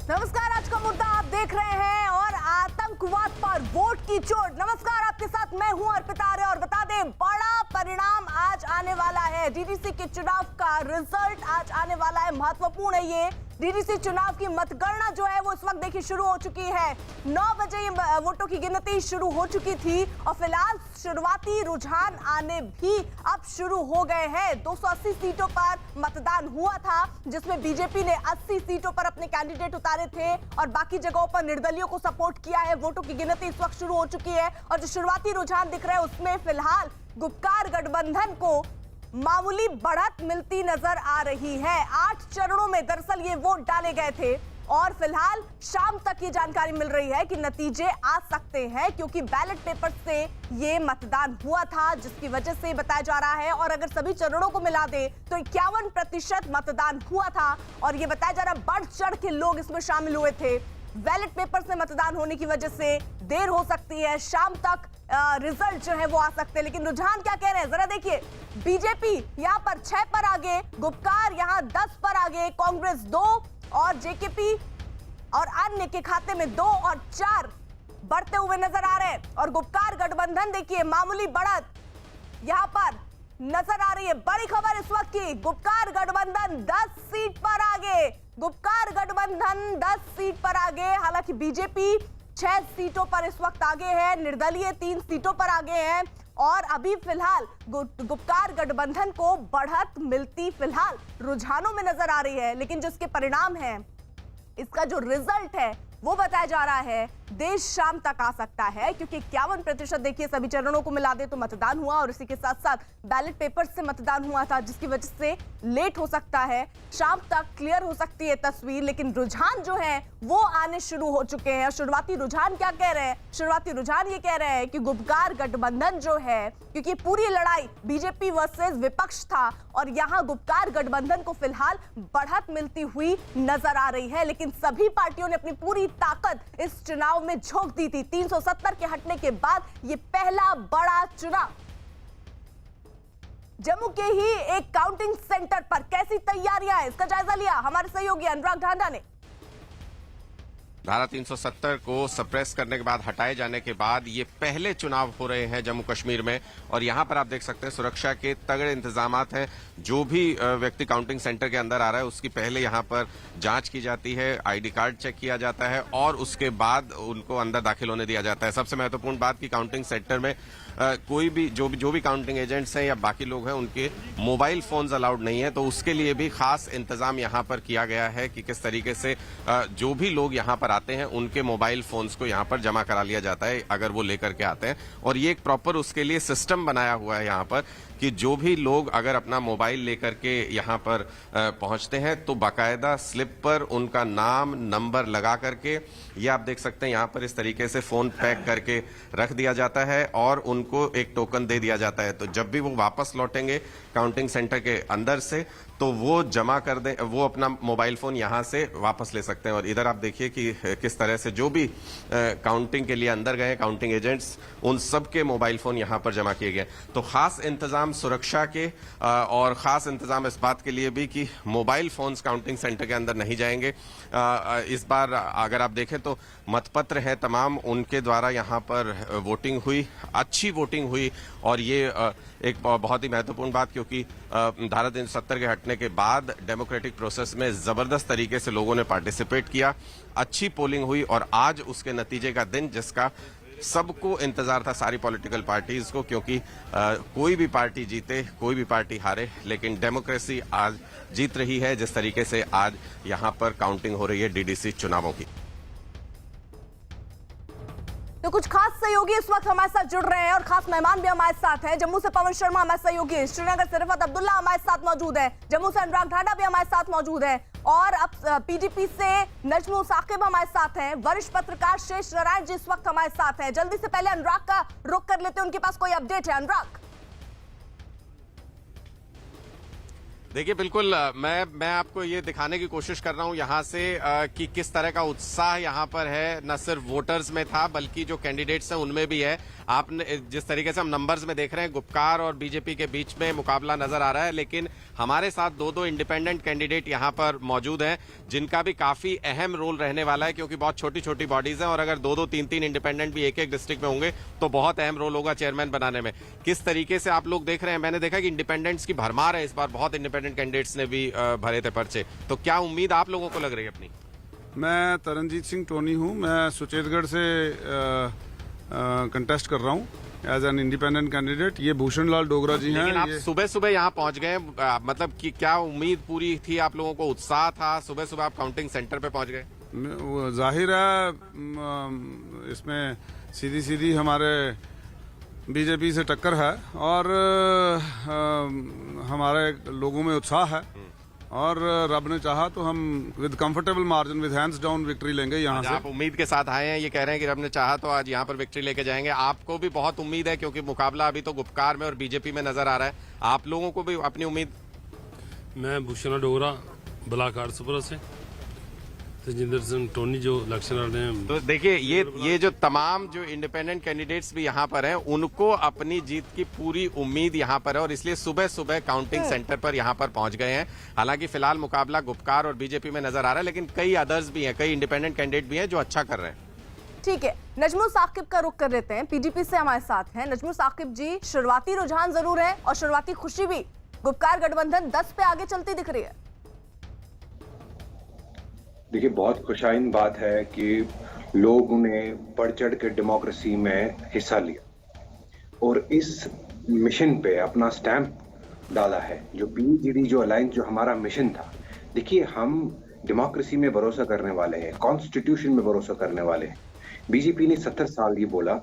नमस्कार, आज का मुद्दा आप देख रहे हैं और आतंकवाद पर वोट की चोट। नमस्कार, आपके साथ मैं हूं अर्पिता आर्य और बता दें बड़ा परिणाम आज आने वाला है। डीडीसी के चुनाव का रिजल्ट आज आने वाला है, महत्वपूर्ण है ये। डीडीसी चुनाव की मतगणना जो है वो इस वक्त देखिए शुरू हो चुकी है। 9 बजे ये वोटों की गिनती शुरू हो चुकी थी और फिलहाल शुरुआती रुझान आने भी अब शुरू हो गए हैं। 280 सीटों पर मतदान हुआ था, जिसमें बीजेपी ने 80 सीटों पर अपने कैंडिडेट उतारे थे और बाकी जगहों पर निर्दलियों को सपोर्ट किया है। वोटों की गिनती इस वक्त शुरू हो चुकी है और जो शुरुआती रुझान दिख रहे हैं उसमें फिलहाल गुपकार गठबंधन को मामूली बढ़त मिलती नजर आ रही है। 8 चरणों में दरअसल ये वोट डाले गए थे और फिलहाल शाम तक ये जानकारी मिल रही है कि नतीजे आ सकते हैं, क्योंकि बैलेट पेपर से ये मतदान हुआ था, जिसकी वजह से बताया जा रहा है। और अगर सभी चरणों को मिला दे तो 51% मतदान हुआ था और ये बताया जा रहा है बढ़ चढ़ के लोग इसमें शामिल हुए थे। बैलेट पेपर से मतदान होने की वजह से देर हो सकती है, शाम तक रिजल्ट जो है वो आ सकते हैं। लेकिन रुझान क्या कह रहे हैं जरा देखिए। बीजेपी यहाँ पर 6 पर आगे, गुपकार यहाँ 10 पर आगे, कांग्रेस 2 और जेकेपी और अन्य के खाते में 2 और 4 बढ़ते हुए नजर आ रहे हैं। और गुपकार गठबंधन देखिए मामूली बढ़त यहाँ पर नजर आ रही है। बड़ी खबर इस वक्त की, गुपकार गठबंधन 10 सीट पर आगे। गुपकार गठबंधन 10 सीट पर आगे। हालांकि बीजेपी 6 सीटों पर इस वक्त आगे है, निर्दलीय 3 सीटों पर आगे हैं और अभी फिलहाल गुपकार गठबंधन को बढ़त मिलती फिलहाल रुझानों में नजर आ रही है। लेकिन जो इसके परिणाम है, इसका जो रिजल्ट है वो बताया जा रहा है देर शाम तक आ सकता है, क्योंकि 51% देखिए सभी चरणों को मिला दे तो मतदान हुआ और इसी के साथ साथ बैलेट पेपर से मतदान हुआ था, जिसकी वजह से लेट हो सकता है, शाम तक क्लियर हो सकती है तस्वीर। लेकिन रुझान जो है वो आने शुरू हो चुके हैं। शुरुआती रुझान क्या कह रहे हैं? शुरुआती रुझान ये कह रहे हैं कि गुपकार गठबंधन जो है, क्योंकि पूरी लड़ाई बीजेपी वर्सेस विपक्ष था और यहाँ गुपकार गठबंधन को फिलहाल बढ़त मिलती हुई नजर आ रही है। लेकिन सभी पार्टियों ने अपनी पूरी ताकत इस चुनाव में झोंक दी थी। 370 के हटने के बाद ये पहला बड़ा चुनाव। जम्मू के ही एक काउंटिंग सेंटर पर कैसी तैयारियां हैं, इसका जायजा लिया हमारे सहयोगी अनुराग ढांडा ने। धारा 370 को सप्रेस करने के बाद, हटाए जाने के बाद ये पहले चुनाव हो रहे हैं जम्मू कश्मीर में और यहां पर आप देख सकते हैं सुरक्षा के तगड़े इंतजामात हैं। जो भी व्यक्ति काउंटिंग सेंटर के अंदर आ रहा है उसकी पहले यहां पर जांच की जाती है, आईडी कार्ड चेक किया जाता है और उसके बाद उनको अंदर दाखिल होने दिया जाता है। सबसे महत्वपूर्ण बात कि काउंटिंग सेंटर में कोई भी जो भी काउंटिंग एजेंट्स हैं या बाकी लोग हैं उनके मोबाइल फोन्स अलाउड नहीं है, तो उसके लिए भी खास इंतजाम यहां पर किया गया है कि किस तरीके से जो भी लोग यहां पर आते हैं उनके मोबाइल फोन्स को यहां पर जमा करा लिया जाता है अगर वो लेकर के आते हैं। और ये एक प्रॉपर उसके लिए सिस्टम बनाया हुआ है यहां पर कि जो भी लोग अगर अपना मोबाइल लेकर के यहां पर पहुंचते हैं तो बाकायदा स्लिप पर उनका नाम नंबर लगा करके, ये आप देख सकते हैं यहां पर इस तरीके से फोन पैक करके रख दिया जाता है और उनको एक टोकन दे दिया जाता है। तो जब भी वो वापस लौटेंगे काउंटिंग सेंटर के अंदर से तो वो जमा कर दें, वो अपना मोबाइल फोन यहां से वापस ले सकते हैं। और इधर आप देखिए कि किस तरह से जो भी काउंटिंग के लिए अंदर गए काउंटिंग एजेंट्स, उन सब के मोबाइल फोन यहां पर जमा किए गए। तो खास इंतजाम सुरक्षा के और खास इंतजाम इस बात के लिए भी कि मोबाइल फोन्स काउंटिंग सेंटर के अंदर नहीं जाएंगे। इस बार अगर आप देखें तो मतपत्र हैं तमाम, उनके द्वारा यहां पर वोटिंग हुई, अच्छी वोटिंग हुई और ये एक बहुत ही महत्वपूर्ण बात, क्योंकि धारा 370 के हटने के बाद डेमोक्रेटिक प्रोसेस में जबरदस्त तरीके से लोगों ने पार्टिसिपेट किया, अच्छी पोलिंग हुई और आज उसके नतीजे का दिन जिसका सबको इंतजार था, सारी पॉलिटिकल पार्टीज को, क्योंकि कोई भी पार्टी जीते कोई भी पार्टी हारे, लेकिन डेमोक्रेसी आज जीत रही है जिस तरीके से आज यहां पर काउंटिंग हो रही है डीडीसी चुनावों की। तो कुछ खास सहयोगी इस वक्त हमारे साथ जुड़ रहे हैं और खास मेहमान भी हमारे साथ हैं। जम्मू से पवन शर्मा हमारे सहयोगी, श्रीनगर से रिफत अब्दुल्ला हमारे साथ मौजूद है, जम्मू से अनुराग ढांडा भी हमारे साथ मौजूद है और अब पीडीपी से नजमू साकिब हमारे साथ हैं। वरिष्ठ पत्रकार शेष नारायण जी इस वक्त हमारे साथ हैं। जल्दी से पहले अनुराग का रुख कर लेते हैं, उनके पास कोई अपडेट है? अनुराग। देखिए बिल्कुल, मैं आपको ये दिखाने की कोशिश कर रहा हूं यहां से कि किस तरह का उत्साह यहां पर है, न सिर्फ वोटर्स में था बल्कि जो कैंडिडेट्स हैं उनमें भी है। आपने जिस तरीके से हम नंबर्स में देख रहे हैं, गुपकार और बीजेपी के बीच में मुकाबला नजर आ रहा है, लेकिन हमारे साथ दो इंडिपेंडेंट कैंडिडेट यहाँ पर मौजूद हैं, जिनका भी काफी अहम रोल रहने वाला है, क्योंकि बहुत छोटी छोटी बॉडीज हैं और अगर दो तीन इंडिपेंडेंट भी एक डिस्ट्रिक्ट में होंगे तो बहुत अहम रोल होगा चेयरमैन बनाने में। किस तरीके से आप लोग देख रहे हैं? मैंने देखा कि इंडिपेंडेंट्स की भरमार है इस बार, बहुत इंडिपेंडेंट कैंडिडेट्स ने भी भरे थे पर्चे, तो क्या उम्मीद आप लोगों को लग रही है अपनी? मैं तरनजीत सिंह टोनी हूँ, मैं सुचेतगढ़ से कंटेस्ट कर रहा हूँ एज एन इंडिपेंडेंट कैंडिडेट। ये भूषण लाल डोगरा जी हैं। आप सुबह सुबह यहाँ पहुँच गए, मतलब कि क्या उम्मीद पूरी थी आप लोगों को, उत्साह था? सुबह सुबह आप काउंटिंग सेंटर पे पहुँच गए? जाहिर है इसमें सीधी सीधी हमारे बीजेपी से टक्कर है और हमारे लोगों में उत्साह है और रब ने चाहा तो हम with comfortable margin with hands down victory लेंगे यहाँ से। आप उम्मीद के साथ आए हैं, ये कह रहे हैं कि रब ने चाहा तो आज यहाँ पर विक्ट्री लेके जाएंगे। आपको भी बहुत उम्मीद है क्योंकि मुकाबला अभी तो गुपकार में और बीजेपी में नजर आ रहा है, आप लोगों को भी अपनी उम्मीद? मैं भूषण डोगरा ब्लॉक आरसपुरा से, तेजिंदर सिंह टोनी जो इलेक्शन लड़ रहे हैं। तो देखिए ये जो तमाम जो इंडिपेंडेंट कैंडिडेट्स भी यहाँ पर हैं, उनको अपनी जीत की पूरी उम्मीद यहाँ पर है और इसलिए सुबह सुबह काउंटिंग सेंटर पर यहाँ पर पहुंच गए हैं। हालांकि फिलहाल मुकाबला गुपकार और बीजेपी में नजर आ रहा है, लेकिन कई अदर्स भी हैं, कई इंडिपेंडेंट कैंडिडेट भी हैं जो अच्छा कर रहे हैं। ठीक है, नजमुल साकिब का रुख कर लेते हैं, पीडीपी से हमारे साथ हैं। नजमुल साकिब जी, शुरुआती रुझान जरूर है और शुरुआती खुशी भी, गुपकार गठबंधन 10 पे आगे चलती दिख रही है। देखिए, बहुत खुशाइन बात है कि लोगों ने बढ़ चढ़ के डेमोक्रेसी में हिस्सा लिया और इस मिशन पे अपना स्टैंप डाला है। जो बीजेडी जो अलायंस जो हमारा मिशन था, देखिए हम डेमोक्रेसी में भरोसा करने वाले हैं, कॉन्स्टिट्यूशन में भरोसा करने वाले हैं। बीजेपी ने 70 साल ये बोला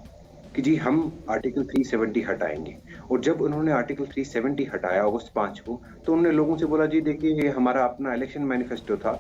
कि जी हम आर्टिकल 370 हटाएंगे और जब उन्होंने आर्टिकल 370 हटाया अगस्त 5 को, तो उन्होंने लोगों से बोला जी देखिए ये हमारा अपना इलेक्शन मैनिफेस्टो था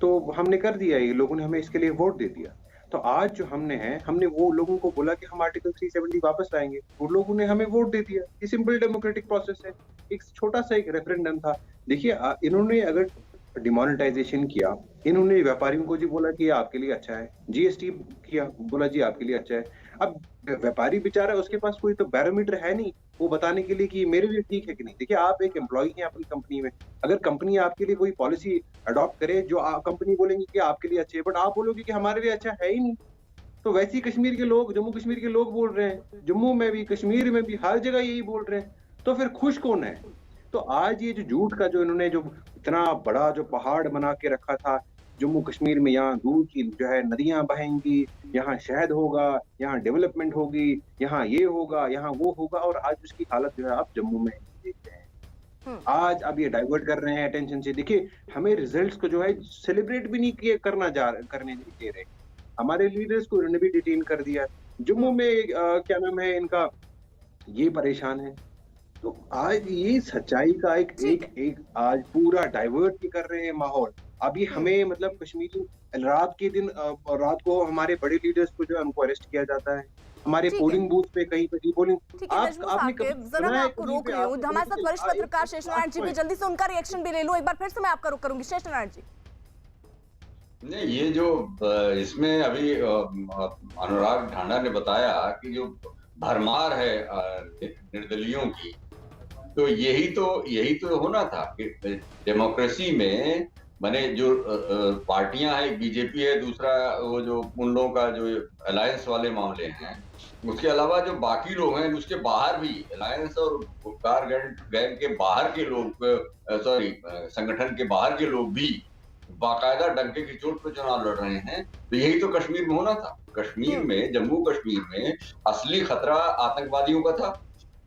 तो हमने कर दिया, ये लोगों ने हमें इसके लिए वोट दे दिया। तो आज जो हमने वो लोगों को बोला कि हम आर्टिकल 370 वापस लाएंगे, वो लोगों ने हमें वोट दे दिया। ये सिंपल डेमोक्रेटिक प्रोसेस है, एक छोटा सा एक रेफरेंडम था। देखिए इन्होंने अगर डिमोनेटाइजेशन किया, इन्होंने व्यापारियों को जी बोला कि ये आपके लिए अच्छा है, जीएसटी किया, बोला जी आपके लिए अच्छा है। अब व्यापारी बेचारा, उसके पास कोई तो बैरोमीटर है नहीं वो बताने के लिए कि मेरे लिए ठीक है कि नहीं। देखिए आप एक एम्प्लॉय हैं अपनी कंपनी में, अगर कंपनी आपके लिए कोई पॉलिसी अडॉप्ट करे जो कंपनी बोलेंगी कि आपके लिए अच्छी है, बट आप बोलोगे कि हमारे लिए अच्छा है ही नहीं, तो वैसे ही कश्मीर के लोग, जम्मू कश्मीर के लोग बोल रहे हैं, जम्मू में भी, कश्मीर में भी, हर जगह यही बोल रहे हैं, तो फिर खुश कौन है? तो आज ये जो झूठ का जो इन्होंने जो इतना बड़ा जो पहाड़ बना के रखा था जम्मू कश्मीर में, यहाँ दूध की जो है नदियां बहेंगी, यहाँ शहद होगा, यहाँ डेवलपमेंट होगी, यहाँ ये होगा, यहाँ वो होगा, और आज उसकी हालत जो है आप जम्मू में देख रहे हैं। आज अब ये डाइवर्ट कर रहे हैं अटेंशन से। देखिए हमें रिजल्ट्स को जो है सेलिब्रेट भी नहीं करने नहीं दे रहे। हमारे लीडर्स को इन्होंने भी डिटेन कर दिया। जम्मू में क्या नाम है इनका, ये परेशान है। तो आज ये सच्चाई का एक आज पूरा डाइवर्ट भी कर रहे हैं माहौल। अभी हमें मतलब कश्मीरी रात के दिन रात को हमारे बड़े लीडर्स को जो है उनको अरेस्ट किया जाता है, हमारे पोलिंग बूथ पे कहीं पे पोलिंग। आपने जरा मैं आपको रोक रही हूँ, हमारे साथ वरिष्ठ पत्रकार शेष नारायण जी भी, जल्दी से उनका रिएक्शन भी ले लूं। एक बार फिर से मैं आपका रुख करूंगी, शेष नारायण जी। नहीं, ये जो इसमें अभी अनुराग ढांडा ने बताया कि जो भरमार है निर्दलियों की, तो यही तो होना था कि डेमोक्रेसी में माने जो पार्टियां हैं, बीजेपी है, दूसरा वो जो उन लोगों का जो अलायंस वाले मामले हैं, उसके अलावा जो बाकी लोग हैं, उसके बाहर भी अलायंस और गुपकार गैंग के बाहर के लोग, संगठन के बाहर के लोग भी बाकायदा डंके की चोट पर चुनाव लड़ रहे हैं। तो यही तो कश्मीर में होना था। कश्मीर में, जम्मू कश्मीर में असली खतरा आतंकवादियों का था।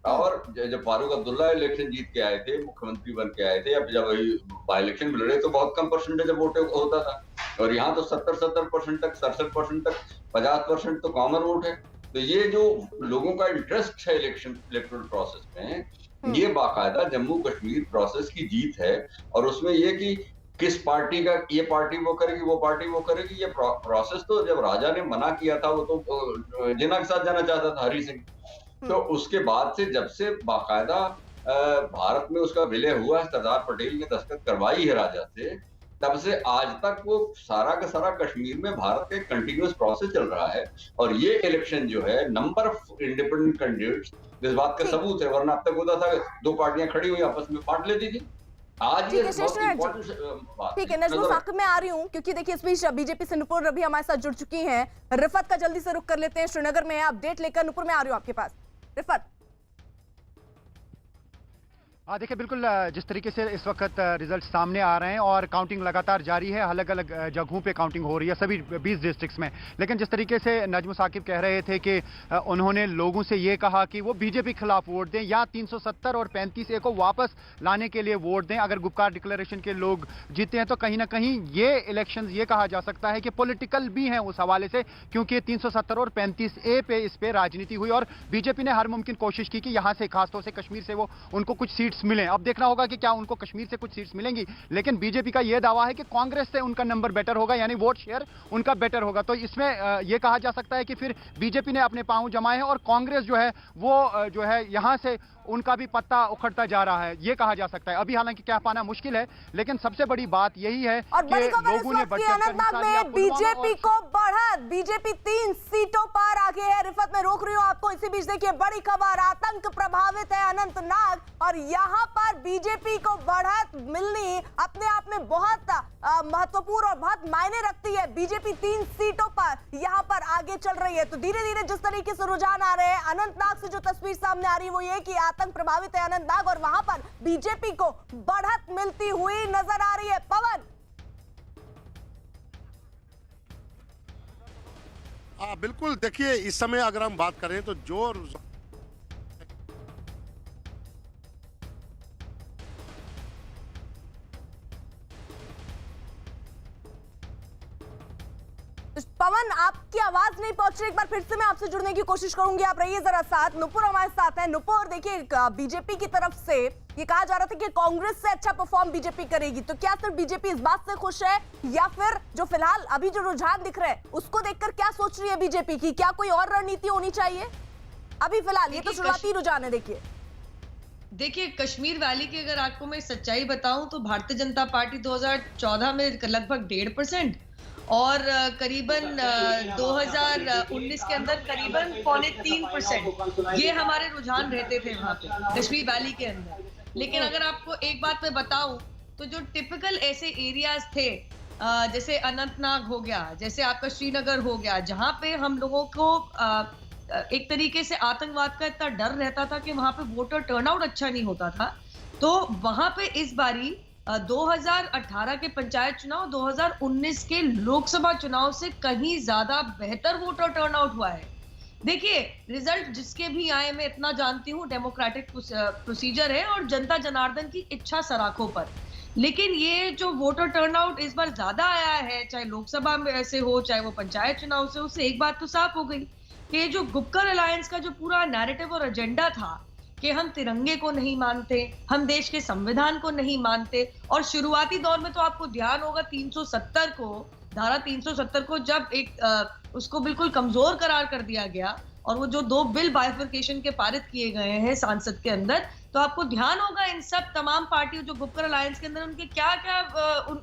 और जब फारूक अब्दुल्ला इलेक्शन जीत के आए थे, मुख्यमंत्री बन के आए थे, अब जब बाई इलेक्शन में लड़े तो बहुत कम परसेंटेज वोट होता था, और यहाँ तो 70% तक, 67% तक, 50% तो कॉमन वोट है। तो ये जो लोगों का इंटरेस्ट है इलेक्टोरल प्रोसेस में, ये बाकायदा जम्मू कश्मीर प्रोसेस की जीत है। और उसमें ये कि किस पार्टी का, ये पार्टी वो करेगी, वो पार्टी वो करेगी, ये प्रोसेस तो जब राजा ने मना किया था, वो तो जिन्ना के साथ जाना चाहता था, हरी सिंह। तो उसके बाद से जब से बाकायदा भारत में उसका विलय हुआ है, सरदार पटेल ने दस्तखत करवाई है राजा से, तब से आज तक वो सारा का सारा कश्मीर में भारत का कंटिन्यूअस प्रोसेस चल रहा है। और ये इलेक्शन जो है, नंबर ऑफ इंडिपेंडेंट कैंडिडेट्स इस बात का सबूत है, वरना अब तक होता था दो पार्टियां खड़ी हुई आपस में बांट लेती थी। आज ये बहुत इंपॉर्टेंट बात। ठीक है, नजमुल साकिब मैं आ रही हूँ, क्योंकि देखिए इस बीच बीजेपी से नुपुर अभी हमारे साथ जुड़ चुकी हैं। रिफत का जल्दी से रुख कर लेते हैं, श्रीनगर में है अपडेट लेकर। नुपुर मैं आ रही हूँ आपके पास। रिफत, देखिए बिल्कुल जिस तरीके से इस वक्त रिजल्ट सामने आ रहे हैं और काउंटिंग लगातार जारी है, अलग अलग जगहों पे काउंटिंग हो रही है सभी 20 डिस्ट्रिक्ट्स में। लेकिन जिस तरीके से नजमुल साकिब कह रहे थे कि उन्होंने लोगों से ये कहा कि वो बीजेपी खिलाफ वोट दें या 370 और 35A को वापस लाने के लिए वोट दें। अगर गुपकार डिक्लेरेशन के लोग जीते हैं तो कहीं ना कहीं ये इलेक्शन ये कहा जा सकता है कि पॉलिटिकल भी हैं उस हवाले से, क्योंकि 370 और 35A पे इस पे राजनीति हुई और बीजेपी ने हर मुमकिन कोशिश की कि यहाँ से खासतौर से कश्मीर से वो उनको कुछ सीट्स मिलें। अब देखना होगा कि क्या उनको कश्मीर से कुछ सीट्स मिलेंगी। लेकिन बीजेपी का यह दावा है कि कांग्रेस से उनका नंबर बेटर होगा, यानी वोट शेयर उनका बेटर होगा। तो इसमें यह कहा जा सकता है कि फिर बीजेपी ने अपने पांव जमाए हैं और कांग्रेस जो है वो जो है यहां से उनका भी पत्ता उखड़ता जा रहा है, ये कहा जा सकता है। अभी हालांकि कह पाना मुश्किल है, लेकिन सबसे बड़ी बात यही है और बड़ी खबर इस वक्त की अनंतनाग में बीजेपी को बढ़त, बीजेपी 3 सीटों पर आगे है। रिफत में रोक रही हूं आपको, इसी बीच देखिए बड़ी खबर, आतंक प्रभावित है अनंतनाग और यहां पर बीजेपी को बढ़त मिलनी अपने आप में बहुत महत्वपूर्ण और बहुत मायने रखती है। बीजेपी 3 सीटों पर यहां पर आगे चल रही है। तो धीरे धीरे जिस तरीके से रुझान आ रहे हैं, अनंतनाग से जो तस्वीर सामने आ रही है वो ये कि आतंक प्रभावित है अनंतनाग और वहां पर बीजेपी को बढ़त मिलती हुई नजर आ रही है। पवन, बिल्कुल, देखिए इस समय अगर हम बात करें तो जो पवन आपकी आवाज नहीं पहुंच रही, एक बार फिर से मैं आपसे जुड़ने की कोशिश करूंगी, आप रहिए जरा साथ। नुपुर हमारे साथ है। नुपुर, देखिए बीजेपी की तरफ से ये कहा जा रहा था कि कांग्रेस से अच्छा परफॉर्म बीजेपी करेगी, तो क्या सिर्फ बीजेपी इस बात से खुश है या फिर जो फिलहाल अभी जो रुझान दिख रहे हैं उसको देखकर क्या सोच रही है बीजेपी की, क्या कोई और रणनीति होनी चाहिए? अभी फिलहाल ये तो शुरुआती रुझान है। देखिए कश्मीर वैली की अगर आपको मैं सच्चाई बताऊं तो भारतीय जनता पार्टी 2014 में लगभग 1.5% और करीबन 2019 के अंदर करीबन 2.3% ये हमारे रुझान रहते थे वहां पे कश्मीर वैली के अंदर। लेकिन अगर आपको एक बात मैं बताऊं तो जो टिपिकल ऐसे एरियाज थे जैसे अनंतनाग हो गया, जैसे आपका श्रीनगर हो गया, जहां पे हम लोगों को एक तरीके से आतंकवाद का इतना डर रहता था कि वहां पे वोटर टर्नआउट अच्छा नहीं होता था, तो वहां पे इस बारी 2018 के पंचायत चुनाव 2019 के लोकसभा चुनाव से कहीं ज्यादा बेहतर वोटर टर्नआउट हुआ है। देखिए रिजल्ट जिसके भी आए, मैं इतना जानती हूँ डेमोक्रेटिक प्रोसीजर है और जनता जनार्दन की इच्छा सराखों पर, लेकिन ये जो वोटर टर्नआउट इस बार ज्यादा आया है, चाहे लोकसभा में से हो चाहे वो पंचायत चुनाव से, उससे एक बात तो साफ हो गई कि जो गुपकर अलायंस का जो पूरा नैरेटिव और एजेंडा था कि हम तिरंगे को नहीं मानते, हम देश के संविधान को नहीं मानते, और शुरुआती दौर में तो आपको ध्यान होगा 370 को, धारा 370 को जब एक उसको बिल्कुल कमजोर करार कर दिया गया और वो जो 2 बिल बाइफर्केशन के पारित किए गए हैं सांसद के अंदर, तो आपको ध्यान होगा इन सब तमाम पार्टियों जो गुपकर अलायंस के अंदर उनके क्या क्या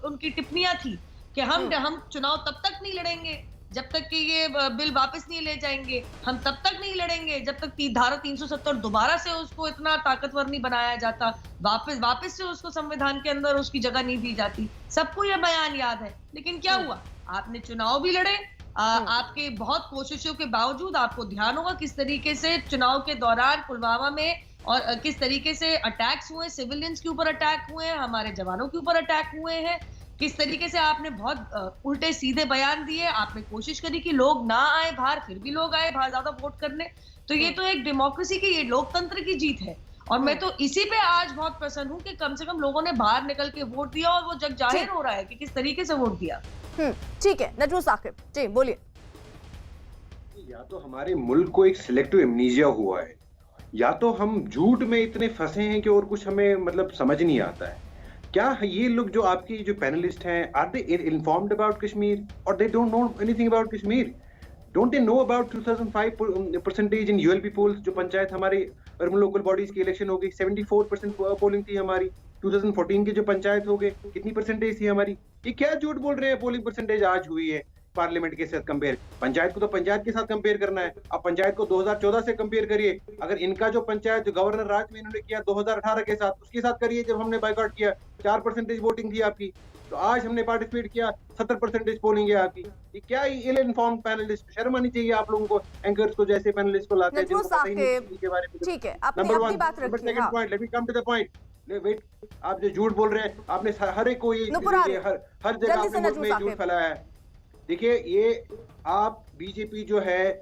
उनकी टिप्पणियां थी कि हम चुनाव तब तक नहीं लड़ेंगे जब तक कि ये बिल वापस नहीं ले जाएंगे, हम तब तक नहीं लड़ेंगे जब तक धारा 370 दोबारा से उसको इतना ताकतवर नहीं बनाया जाता, वापस से उसको संविधान के अंदर उसकी जगह नहीं दी जाती। सबको ये बयान याद है, लेकिन क्या हुआ, आपने चुनाव भी लड़े, आपके बहुत कोशिशों के बावजूद आपको ध्यान होगा किस तरीके से चुनाव के दौरान पुलवामा में और किस तरीके से अटैक्स हुए, सिविलियंस के ऊपर अटैक हुए हैं, हमारे जवानों के ऊपर अटैक हुए हैं, किस तरीके से आपने बहुत उल्टे सीधे बयान दिए, आपने कोशिश करी कि लोग ना आए बाहर, फिर भी लोग आए बाहर ज्यादा वोट करने। तो ये तो एक डेमोक्रेसी की, ये लोकतंत्र की जीत है और मैं तो इसी पे आज बहुत प्रसन्न हूँ कि कम से कम लोगों ने बाहर निकल के वोट दिया और वो जग जाहिर हो रहा है कि किस तरीके से वोट दिया। ठीक है नजमुल साकिब जी बोलिए। या तो हमारे मुल्क को एक सिलेक्टिव एमनीजिया हुआ है, या तो हम झूठ में इतने फंसे हैं कि और कुछ हमें मतलब समझ नहीं आता है। क्या ये लोग जो आपकी जो पैनलिस्ट हैं, are they informed about Kashmir और they don't know anything about Kashmir? Don't they know about 2005 percentage in ULB polls, जो पंचायत हमारे अर्बन लोकल बॉडीज की इलेक्शन हो गई, 74% पोलिंग थी हमारी। 2014 के जो पंचायत हो गए, कितनी परसेंटेज थी हमारी? ये क्या झूठ बोल रहे हैं पोलिंग परसेंटेज आज हुई है पार्लियामेंट के साथ कंपेयर? पंचायत को तो पंचायत के साथ कंपेयर करना है। अब पंचायत को 2014 से कंपेयर करिए। अगर इनका जो पंचायत जो गवर्नर राज में इन्होंने किया 2018 के साथ, उसके साथ करिए जब हमने बाइकआउट किया 4% वोटिंग थी आपकी। तो आज हमने पार्टिसिपेट किया 70% पोलिंग है आपकी। ये क्या इल इन्फॉर्म्ड पैनलिस्ट? शर्म आनी चाहिए आप लोगों को, एंकर्स को, जैसे पैनलिस्ट को लाते हैं जिनको पता ही नहीं के बारे में। ठीक है, अपनी बात रखिए। Second point, let me come to the point. Wait, आप जो झूठ बोल रहे हैं, आपने हर एक को ये हर जगह आपने मुल्क में झूठ फैलाया है। देखिए, ये आप बीजेपी जो है,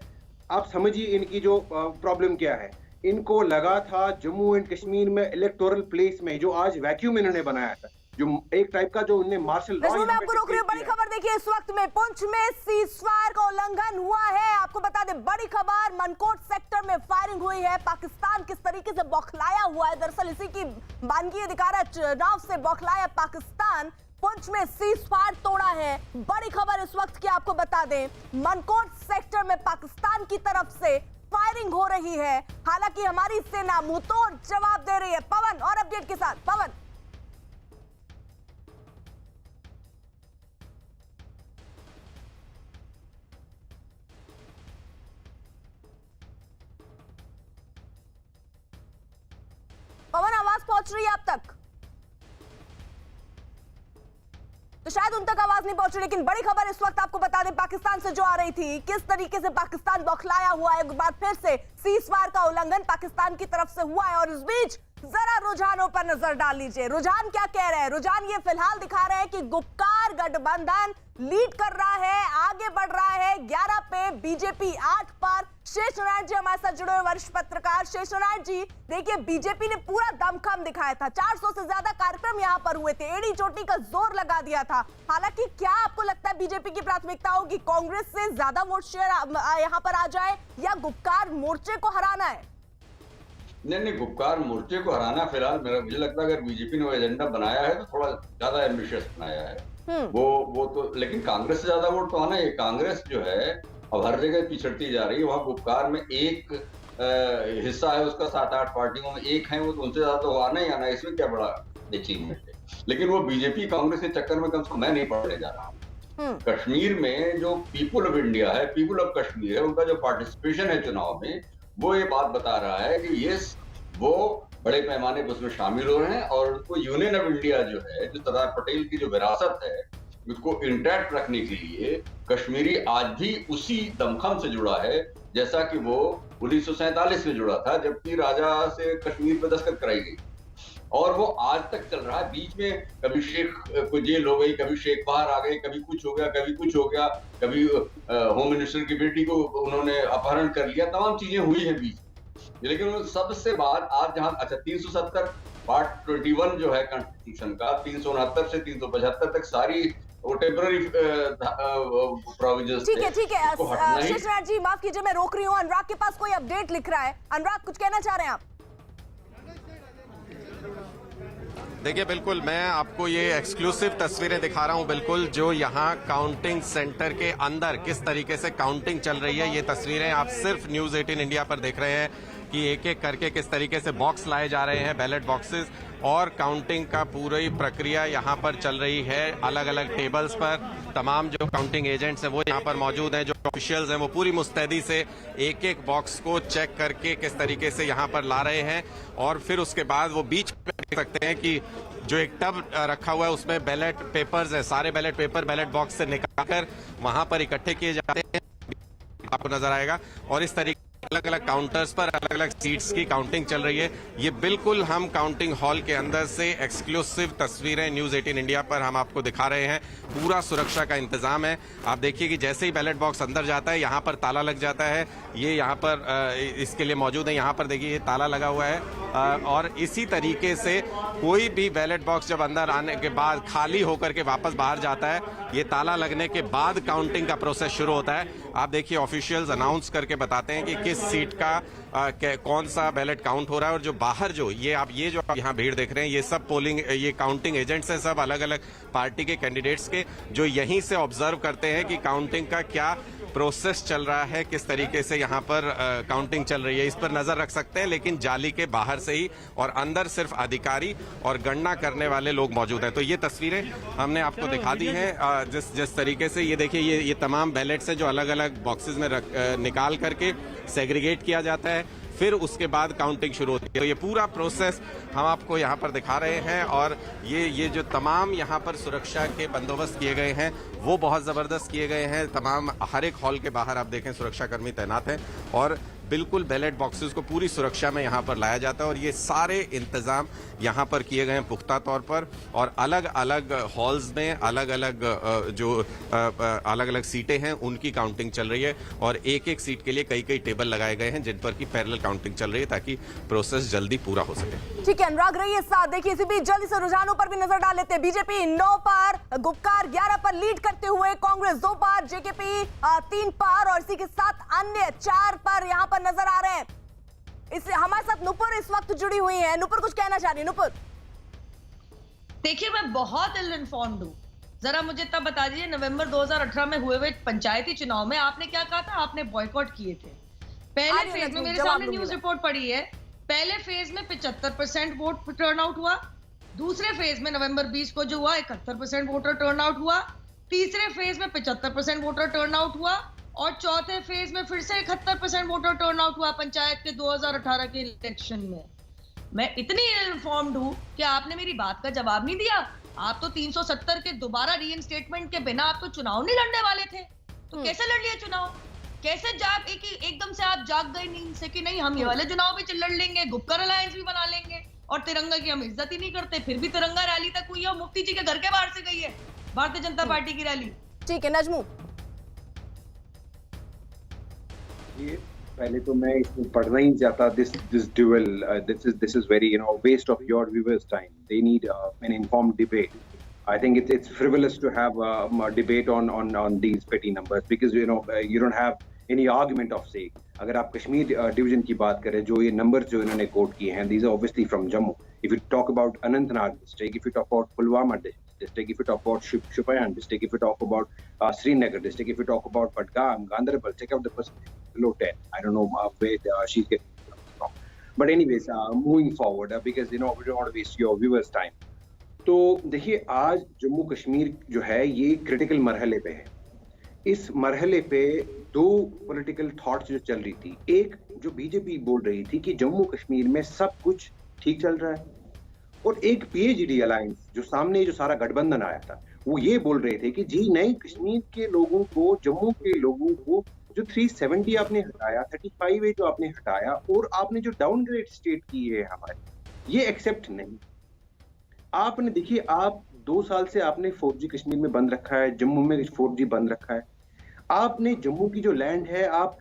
आप समझिए इनकी जो प्रॉब्लम क्या है। इनको लगा था जम्मू एंड कश्मीर में इलेक्टोरल प्लेस में जो आज वैक्यूम इन्होंने बनाया था, जो एक टाइप का जो उन्हें मार्शल लॉ। मैं आपको रोक रही हूं, बड़ी खबर देखिए इस वक्त में पुंछ में सीजफायर का उल्लंघन हुआ है। आपको बता दें, बड़ी खबर, मनकोट सेक्टर में फायरिंग हुई है। पाकिस्तान किस तरीके से बौखलाया हुआ है, दरअसल इसी की बानगी दिखा रहा है। चुनाव से बौखलाया पाकिस्तान, पुंछ में सीजफायर तोड़ा है। बड़ी खबर इस वक्त की आपको बता दें, मनकोट सेक्टर में पाकिस्तान की तरफ से फायरिंग हो रही है। हालांकि हमारी सेना मुंहतोड़ जवाब दे रही है। पवन और अपडेट के साथ। पवन, आवाज पहुंच रही है आप तक? तो शायद उन तक आवाज नहीं पहुंच रही, लेकिन बड़ी खबर इस वक्त आपको बता दें, पाकिस्तान से जो आ रही थी, किस तरीके से पाकिस्तान बौखलाया हुआ है। एक बार फिर से सीजफायर का उल्लंघन पाकिस्तान की तरफ से हुआ है। और इस बीच जरा रुझानों पर नजर डाल लीजिए। रुझान क्या कह रहे हैं? रुझान ये फिलहाल दिखा रहे हैं कि गुपकार गठबंधन लीड कर रहा है, आगे बढ़ रहा है। 11 पे, बीजेपी 8 पर। शेष नारायण जी हमारे साथ जुड़े हुए वरिष्ठ पत्रकार। शेष नारायण जी, देखिए, बीजेपी ने पूरा दमखम दिखाया था। 400 से ज्यादा कार्यक्रम यहां पर हुए थे, एड़ी चोटी का जोर लगा दिया था। हालांकि क्या आपको लगता है बीजेपी की प्राथमिकता होगी कांग्रेस से ज्यादा वोट शेयर यहां पर आ जाए, या गुपकार मोर्चे को हराना है? नहीं, गुपकार मोर्चे को हराना फिलहाल मुझे लगता है अगर बीजेपी ने वो एजेंडा बनाया है तो थोड़ा ज्यादा एम्बिशियस बनाया है। वो तो, लेकिन कांग्रेस से ज्यादा वोट तो आना है। कांग्रेस जो है अब हर जगह पिछड़ती जा रही है। वहां गुपकार में एक हिस्सा है उसका, 7-8 पार्टियों में एक है वो, तो उनसे ज्यादा तो आना ही आना है। इसमें क्या बड़ा अचीवमेंट है? लेकिन वो बीजेपी कांग्रेस के चक्कर में कम से कम मैं नहीं पड़ने जा रहा। कश्मीर में जो पीपुल ऑफ इंडिया है, पीपुल ऑफ कश्मीर है, उनका जो पार्टिसिपेशन है चुनाव में, वो ये बात बता रहा है कि ये वो बड़े पैमाने पर उसमें शामिल हो रहे हैं। और उनको यूनियन ऑफ इंडिया जो है, जो सरदार पटेल की जो विरासत है, उसको इंटैक्ट रखने के लिए कश्मीरी आज भी उसी दमखम से जुड़ा है जैसा कि वो 1947 में जुड़ा था, जबकि राजा से कश्मीर पर दस्तखत कराई गई। और वो आज तक चल रहा है। बीच में कभी शेख को जेल हो गई, कभी शेख बाहर आ गए, कभी कुछ हो गया, कभी कुछ हो गया, कभी होम मिनिस्टर की बेटी को उन्होंने अपहरण कर लिया, तमाम चीजें हुई है बीच। लेकिन सबसे बाद आज जहां 370 पार्ट 21 जो है कॉन्स्टिट्यूशन का, 369 से 375 तक सारी वो टेम्पररी प्रोविजंस। ठीक है शेष नारायण जी, माफ कीजिए मैं रोक रही हूँ। अनुराग के पास कोई अपडेट लिख रहा है। अनुराग, कुछ कहना चाह रहे हैं आप? देखिए, बिल्कुल मैं आपको ये एक्सक्लूसिव तस्वीरें दिखा रहा हूं, बिल्कुल जो यहाँ काउंटिंग सेंटर के अंदर किस तरीके से काउंटिंग चल रही है। ये तस्वीरें आप सिर्फ न्यूज 18 इंडिया पर देख रहे हैं कि एक एक करके किस तरीके से बॉक्स लाए जा रहे हैं, बैलेट बॉक्सेस, और काउंटिंग का पूरी प्रक्रिया यहाँ पर चल रही है। अलग अलग टेबल्स पर तमाम जो काउंटिंग एजेंट्स हैं वो यहाँ पर मौजूद हैं, जो ऑफिशियल्स हैं वो पूरी मुस्तैदी से एक एक बॉक्स को चेक करके किस तरीके से यहाँ पर ला रहे हैं। और फिर उसके बाद वो बीच में देख सकते हैं कि जो एक टब रखा हुआ है उसमें बैलेट पेपर्स है, सारे बैलेट पेपर बैलेट बॉक्स से निकालकर वहां पर इकट्ठे किए जाते हैं, आपको नजर आएगा। और इस तरीके अलग अलग काउंटर्स पर अलग अलग सीट्स की काउंटिंग चल रही है। ये बिल्कुल हम काउंटिंग हॉल के अंदर से एक्सक्लूसिव तस्वीरें न्यूज 18 इंडिया पर हम आपको दिखा रहे हैं। पूरा सुरक्षा का इंतजाम है। आप देखिए कि जैसे ही बैलेट बॉक्स अंदर जाता है यहाँ पर ताला लग जाता है। ये यहाँ पर इसके लिए मौजूद है। यहाँ पर देखिए ये ताला लगा हुआ है। और इसी तरीके से कोई भी बैलेट बॉक्स जब अंदर आने के बाद खाली होकर के वापस बाहर जाता है, ये ताला लगने के बाद काउंटिंग का प्रोसेस शुरू होता है। आप देखिए ऑफिशियल्स अनाउंस करके बताते हैं कि किस सीट का कौन सा बैलेट काउंट हो रहा है। और जो बाहर जो आप यहाँ भीड़ देख रहे हैं, ये सब पोलिंग ये काउंटिंग एजेंट्स हैं, सब अलग अलग पार्टी के कैंडिडेट्स के, जो यहीं से ऑब्जर्व करते हैं कि काउंटिंग का क्या प्रोसेस चल रहा है, किस तरीके से यहाँ पर काउंटिंग चल रही है, इस पर नजर रख सकते हैं। लेकिन जाली के बाहर से ही, और अंदर सिर्फ अधिकारी और गणना करने वाले लोग मौजूद हैं। तो ये तस्वीरें हमने आपको दिखा दी हैं। जिस तरीके से ये देखिए, ये तमाम बैलेट्स हैं जो अलग अलग बॉक्सेस में निकाल करके सेग्रीगेट किया जाता है, फिर उसके बाद काउंटिंग शुरू होती है। तो ये पूरा प्रोसेस हम आपको यहाँ पर दिखा रहे हैं। और ये जो तमाम यहाँ पर सुरक्षा के बंदोबस्त किए गए हैं वो बहुत ज़बरदस्त किए गए हैं। तमाम हर एक हॉल के बाहर आप देखें सुरक्षाकर्मी तैनात हैं और बिल्कुल बैलेट बॉक्सेस को पूरी सुरक्षा में यहाँ पर लाया जाता है। और ये सारे इंतजाम यहाँ पर किए गए हैं पुख्ता तौर पर। और अलग अलग हॉल्स में अलग अलग सीटें हैं, उनकी काउंटिंग चल रही है। और एक एक सीट के लिए कई कई टेबल लगाए गए हैं जिन पर की पैरेलल काउंटिंग चल रही है, ताकि प्रोसेस जल्दी पूरा हो सके। ठीक है अनुराग, रहिए साथ। देखिए इसी बीच जल्दी से रुझानों पर भी नजर डाल लेते हैं। बीजेपी 9 पार, गुपकार 11 पर लीड करते हुए, कांग्रेस 2 पार, जेकेपी 3 पार और इसी के साथ अन्य 4 पर यहाँ पर नजर आ रहे हैं। इससे हमारे साथ नुपुर इस वक्त जुड़ी हुई है। नुपुर कुछ कहना चाह रही है? नुपुर देखिए, मैं बहुत इल इन्फॉर्म्ड हूँ। जरा मुझे तब बता दीजिए, नवंबर 2018 में हुए पंचायती चुनाव में आपने क्या कहा था? आपने बॉयकॉट किए थे। पहले फेज में, मेरे सामने न्यूज रिपोर्ट पड़ी है, पहले फेज में 75% वोट टर्नआउट हुआ। दूसरे फेज में नवंबर 20 को जो हुआ 71% वोटर टर्नआउट हुआ। तीसरे फेज में 75% वोटर टर्नआउट हुआ और चौथे फेज में फिर से 71% वोटर टर्नआउट हुआ पंचायत के 2018 के इलेक्शन में। मैं इतनी इन्फॉर्म्ड हूं कि आपने मेरी बात का जवाब नहीं दिया। आप तो 370 के दोबारा रीइंस्टेटमेंट के बिना आप तो चुनाव नहीं लड़ने वाले थे, तो कैसे लड़ लिया चुनाव? कैसे एकदम से आप जाग गए नींद से कि नहीं हम ये वाले चुनाव भी लड़ लेंगे, गुपकर अलायंस भी बना लेंगे और तिरंगा की हम इज्जत ही नहीं करते? फिर भी तिरंगा रैली तक हुई है और मुफ्ती जी के घर के बाहर से गई है भारतीय जनता पार्टी की रैली। ठीक है नजमू। ये पहले तो मैं इसमें पढ़ना ही चाहता। this duel, this is very waste of your viewers' time. They need an informed debate. I think it's frivolous to have a debate on these petty numbers because you don't have any argument of say. अगर आप Kashmir division की बात करें, जो ये numbers जो इन्होंने coat किए हैं, these are obviously from Jammu. If you talk about Anantnag district, if you talk about Pulwama district, if you talk about Shopian district, if you talk about Srinagar district, if you talk about Budgam, Ganderbal, check out the percentage below 10. I don't know where she's getting from. But anyways, moving forward, because we don't want to waste your viewers' time. तो देखिए, आज जम्मू कश्मीर जो है ये critical मरहले पे है। इस मरहले पे दो पॉलिटिकल थॉट्स जो चल रही थी, एक जो बीजेपी बोल रही थी कि जम्मू कश्मीर में सब कुछ ठीक चल रहा है, और एक पीएचडी अलायंस जो सामने जो सारा गठबंधन आया था वो ये बोल रहे थे कि जी नहीं, कश्मीर के लोगों को, जम्मू के लोगों को जो 370 आपने हटाया, 35A जो आपने हटाया और आपने जो डाउनग्रेड स्टेट की है हमारे, ये एक्सेप्ट नहीं। आपने देखिए, आप 2 साल से आपने 4G कश्मीर में बंद रखा है, जम्मू में 4G बंद रखा है। आपने जम्मू की जो लैंड है, आप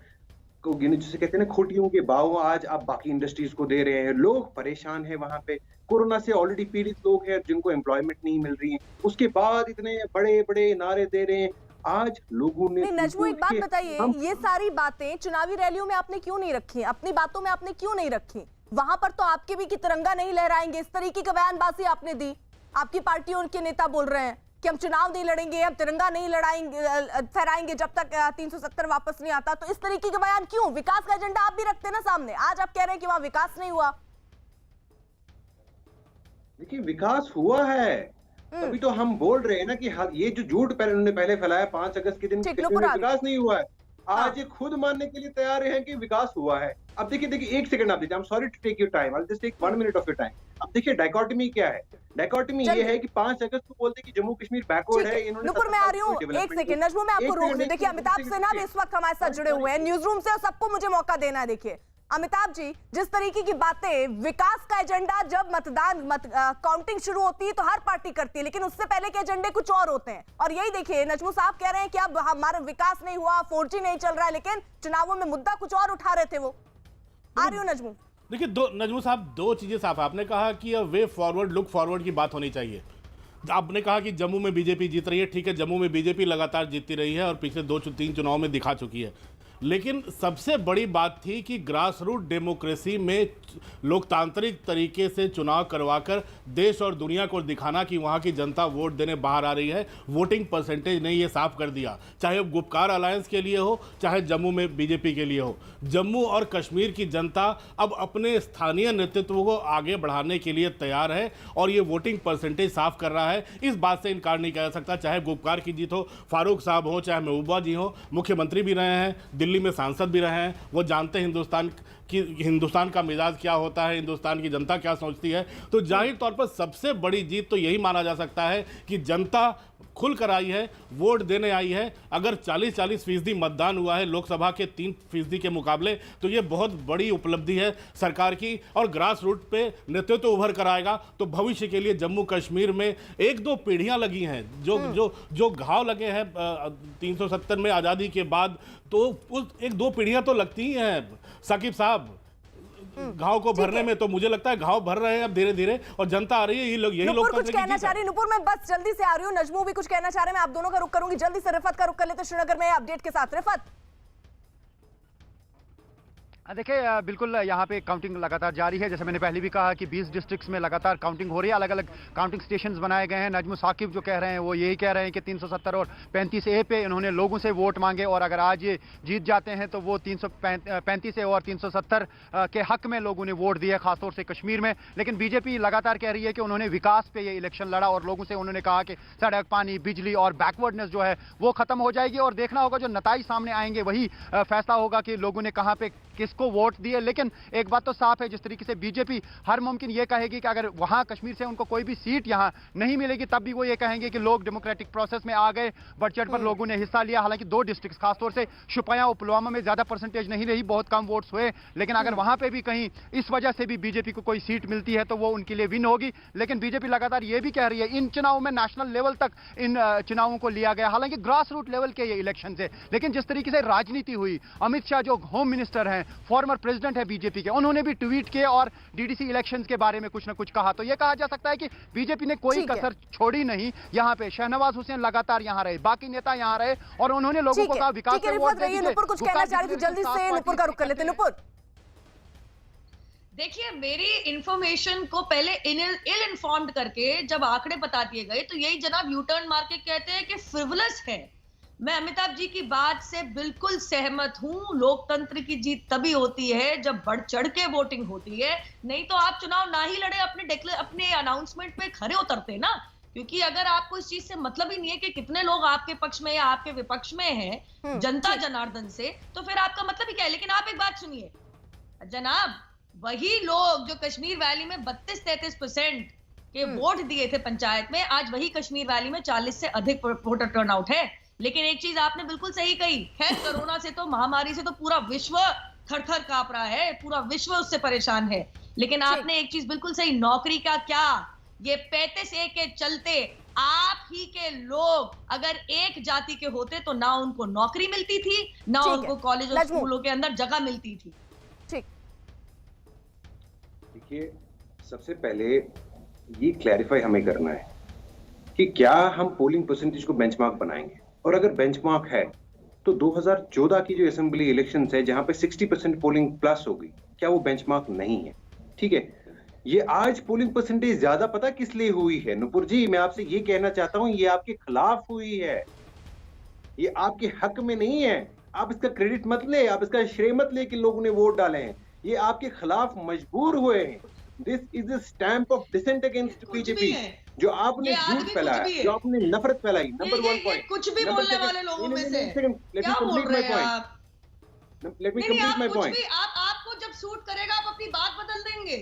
जिसे कहते हैं ना खोटियों के भाव, आज आप बाकी इंडस्ट्रीज को दे रहे हैं। लोग परेशान है वहां पे, कोरोना से ऑलरेडी पीड़ित लोग हैं जिनको एम्प्लॉयमेंट नहीं मिल रही है, उसके बाद इतने बड़े बड़े नारे दे रहे हैं। आज लोगों ने नजमू एक बात बताइए, ये सारी बातें चुनावी रैलियों में आपने क्यों नहीं रखी? अपनी बातों में आपने क्यों नहीं रखी? वहां पर तो आपके भी कि तिरंगा नहीं लहराएंगे, इस तरीके का बयानबाजी आपने दी। आपकी पार्टी और उनके नेता बोल रहे हैं कि हम चुनाव नहीं लड़ेंगे, हम तिरंगा नहीं फहराएंगे जब तक 370 वापस नहीं आता। तो इस तरीके का बयान क्यों? विकास का एजेंडा आप भी रखते ना सामने। आज आप कह रहे हैं कि वहां विकास नहीं हुआ। देखिए, विकास हुआ है, तभी तो हम बोल रहे हैं ना कि ये जो झूठ उन्होंने पहले फैलाया 5 अगस्त के दिन विकास नहीं हुआ है, आज ये खुद मानने के लिए तैयार हैं कि विकास हुआ है। अब देखिए 1 सेकंड आप दीजिए, I am sorry to take your time, I will just take 1 minute of your time. अब देखिए डायकोटमी क्या है? डायकोटमी ये है कि 5 अगस्त को बोलते कि जम्मू कश्मीर बैकवर्ड है, इन्होंने नुपुर मैं आ रही हूँ, 1 सेकंड नजमू मैं आपको रोक दूं। देखिए अमिताभ सिन्हा भी इस वक्त हमारे साथ जुड़े हुए हैं न्यूज रूम से, और सबको मुझे मौका देना है। देखिए अमिताभ जी, जिस तरीके की बातें, विकास का एजेंडा जब काउंटिंग शुरू होती है तो हर पार्टी करती है, लेकिन उससे पहले के एजेंडे कुछ और होते हैं। और यही देखिए नजमू साहब कह रहे हैं कि अब हमारा विकास नहीं हुआ, 4G नहीं चल रहा है, लेकिन चुनावों में मुद्दा कुछ और उठा रहे थे वो। आ रही हो नजमू? देखिए नजमू साहब, 2 चीजें साफ। आपने कहा कि वे फॉरवर्ड, लुक फॉरवर्ड की बात होनी चाहिए। आपने कहा कि जम्मू में बीजेपी जीत रही है, ठीक है, जम्मू में बीजेपी लगातार जीतती रही है और पिछले 2-3 चुनाव में दिखा चुकी है। लेकिन सबसे बड़ी बात थी कि ग्रास रूट डेमोक्रेसी में लोकतांत्रिक तरीके से चुनाव करवाकर देश और दुनिया को दिखाना कि वहाँ की जनता वोट देने बाहर आ रही है। वोटिंग परसेंटेज ने ये साफ कर दिया, चाहे वो गुपकार अलायंस के लिए हो, चाहे जम्मू में बीजेपी के लिए हो। जम्मू और कश्मीर की जनता अब अपने स्थानीय नेतृत्व को आगे बढ़ाने के लिए तैयार है और ये वोटिंग परसेंटेज साफ कर रहा है। इस बात से इनकार नहीं किया जा सकता, चाहे गुपकार की जीत हो, फारूक साहब हो, चाहे महबूबा जी हो, मुख्यमंत्री भी रहे हैं, दिल्ली में सांसद भी रहे हैं, वो जानते हैं हिंदुस्तान का मिजाज क्या होता है, हिंदुस्तान की जनता क्या सोचती है। तो जाहिर तौर पर सबसे बड़ी जीत तो यही माना जा सकता है कि जनता खुलकर आई है, वोट देने आई है। अगर 40% मतदान हुआ है लोकसभा के 3% के मुकाबले, तो ये बहुत बड़ी उपलब्धि है सरकार की और ग्रास रूट पे नेतृत्व उभर कर आएगा। तो भविष्य के लिए जम्मू कश्मीर में 1-2 पीढ़ियां लगी हैं, जो घाव लगे हैं 370 में आज़ादी के बाद, तो उस 1-2 पीढ़ियां तो लगती ही हैं साकिब साहब घाव को भरने में। तो मुझे लगता है घाव भर रहे हैं अब धीरे धीरे और जनता आ रही है। यही लोग कुछ कहना चाह रही है। नुपुर, मैं बस जल्दी से आ रही हूँ, नजमू भी कुछ कहना चाह रहे हैं, मैं आप दोनों का रुख करूंगी। जल्दी से रिफत का रुख कर लेते श्रीनगर में अपडेट के साथ। रिफत, देखिए बिल्कुल यहाँ पे काउंटिंग लगातार जारी है। जैसे मैंने पहले भी कहा कि 20 डिस्ट्रिक्ट्स में लगातार काउंटिंग हो रही है, अलग अलग काउंटिंग स्टेशंस बनाए गए हैं। नजमू साकिब जो कह रहे हैं वो यही कह रहे हैं कि 370 और 35A पे इन्होंने लोगों से वोट मांगे और अगर आज ये जीत जाते हैं तो वो 335 और 370 के हक में लोगों ने वोट दिए, खासतौर से कश्मीर में। लेकिन बीजेपी लगातार कह रही है कि उन्होंने विकास पे ये इलेक्शन लड़ा और लोगों से उन्होंने कहा कि सड़क, पानी, बिजली और बैकवर्डनेस जो है वो खत्म हो जाएगी। और देखना होगा जो नताइज सामने आएंगे वही फैसला होगा कि लोगों ने कहाँ पे किसको वोट दिए। लेकिन एक बात तो साफ है, जिस तरीके से बीजेपी हर मुमकिन ये कहेगी कि अगर वहां कश्मीर से उनको कोई भी सीट यहां नहीं मिलेगी, तब भी वो ये कहेंगे कि लोग डेमोक्रेटिक प्रोसेस में आ गए, बढ़ चढ़ पर लोगों ने हिस्सा लिया। हालांकि 2 डिस्ट्रिक्ट खासतौर से शुपियां और पुलवामा में ज्यादा परसेंटेज नहीं रही, बहुत कम वोट्स हुए। लेकिन अगर वहां पे भी कहीं इस वजह से भी बीजेपी को कोई सीट मिलती है तो वो उनके लिए विन होगी। लेकिन बीजेपी लगातार ये भी कह रही है इन चुनावों में नेशनल लेवल तक इन चुनावों को लिया गया, हालांकि ग्रास रूट लेवल के ये इलेक्शन है। लेकिन जिस तरीके से राजनीति हुई, अमित शाह जो होम मिनिस्टर हैं, फॉर्मर प्रेसिडेंट है बीजेपी के, उन्होंने भी ट्वीट किए और डीडीसी इलेक्शंस के बारे में कुछ ना कुछ कहा। तो यह कहा जा सकता है कि बीजेपी ने कोई कसर छोड़ी नहीं। यहां पे शहनवाज हुसैन लगातार यहां रहे, बाकी नेता यहां रहे और उन्होंने लोगों को कहा विकास पे वोट दीजिए। नुपुर कुछ कहना चाह रही थी, जल्दी से नुपुर का रुख कर लेते। नुपुर, देखिए, मेरी इंफॉर्मेशन को पहले इल इन्फॉर्म्ड करके जब आंकड़े बता दिए गए तो यही जनाब यू टर्न मार के कहते हैं कि फ्रिवलस है। मैं अमिताभ जी की बात से बिल्कुल सहमत हूं। लोकतंत्र की जीत तभी होती है जब बढ़ चढ़ के वोटिंग होती है, नहीं तो आप चुनाव ना ही लड़े, अपने अनाउंसमेंट पे खरे उतरते ना। क्योंकि अगर आपको इस चीज से मतलब ही नहीं है कि कितने लोग आपके पक्ष में या आपके विपक्ष में हैं, जनता जनार्दन से, तो फिर आपका मतलब ही क्या है। लेकिन आप एक बात सुनिए जनाब, वही लोग जो कश्मीर वैली में 32-33% के वोट दिए थे पंचायत में, आज वही कश्मीर वैली में 40 से अधिक वोटर टर्नआउट है। लेकिन एक चीज आपने बिल्कुल सही कही, खैर कोरोना से तो, महामारी से तो पूरा विश्व थर-थर कांप रहा है, पूरा विश्व उससे परेशान है। लेकिन आपने एक चीज बिल्कुल सही, नौकरी का क्या, ये 35A के चलते आप ही के लोग अगर एक जाति के होते तो ना उनको नौकरी मिलती थी, ना उनको कॉलेज और स्कूलों के अंदर जगह मिलती थी। ठीक, देखिए, सबसे पहले ये क्लैरिफाई हमें करना है कि क्या हम पोलिंग परसेंटेज को बेंचमार्क बनाएंगे, और अगर बेंचमार्क है तो 2014 की जो असेंबली इलेक्शंस है जहां पे 60% पोलिंग प्लस होगी, क्या वो बेंचमार्क नहीं है? ठीक है, ये आज पोलिंग परसेंटेज ज्यादा पता किस लिए हुई है नुपुर जी, मैं आपसे ये कहना चाहता हूं, ये आपके खिलाफ हुई है, ये आपके हक में नहीं है। आप इसका क्रेडिट मत ले, आप इसका श्रेय मत ले कि लोगों ने वोट डाले हैं, ये आपके खिलाफ मजबूर हुए हैं। This is a stamp of dissent against BJP. जो आपने झूठ फैलाया, जो आपने नफरत फैलाई, नंबर 1 पॉइंट। कुछ भी बोलने वाले लोगों में से क्या बोल रहे हैं आप? Let me complete my point. आपको जब सूट करेगा आप अपनी बात बदल देंगे,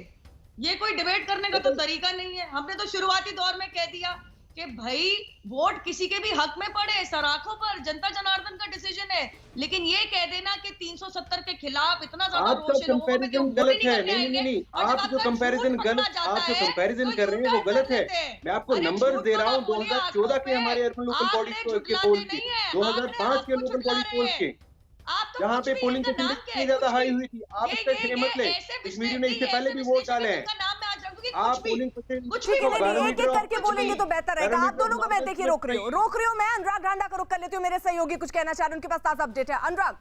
ये कोई डिबेट करने का तो तरीका नहीं है। हमने तो शुरुआती दौर में कह दिया कि भाई वोट किसी के भी हक में पड़े, सराखों पर जनता जनार्दन का डिसीजन है। लेकिन ये कह देना कि 370 के खिलाफ इतना ज्यादा आपका कंपैरिजन गलत है। नहीं, आप जो कंपैरिजन गलत, आप जो कंपैरिजन कर रहे हैं वो गलत है। मैं आपको नंबर दे रहा हूँ 2014 के हमारे अर्बन लोकल बॉडी के पोल के, 2005 के लोकल बॉडी पोल के, जहाँ पे पोलिंग परसेंटेज इतनी ज्यादा हाई हुई थी। आप इसका श्रेय मत ले, कश्मीरी ने इससे पहले भी वोट डाले हैं। आप पोलिंग कुछ भी एक एक करके बोलेंगे तो बेहतर रहेगा। आप दोनों को मैं देखिए रोक रही हूँ मैं। अनुराग ढांडा का रुख कर लेती हूँ, मेरे सहयोगी कुछ कहना चाह रहे हैं, उनके पास ताजा अपडेट है। अनुराग,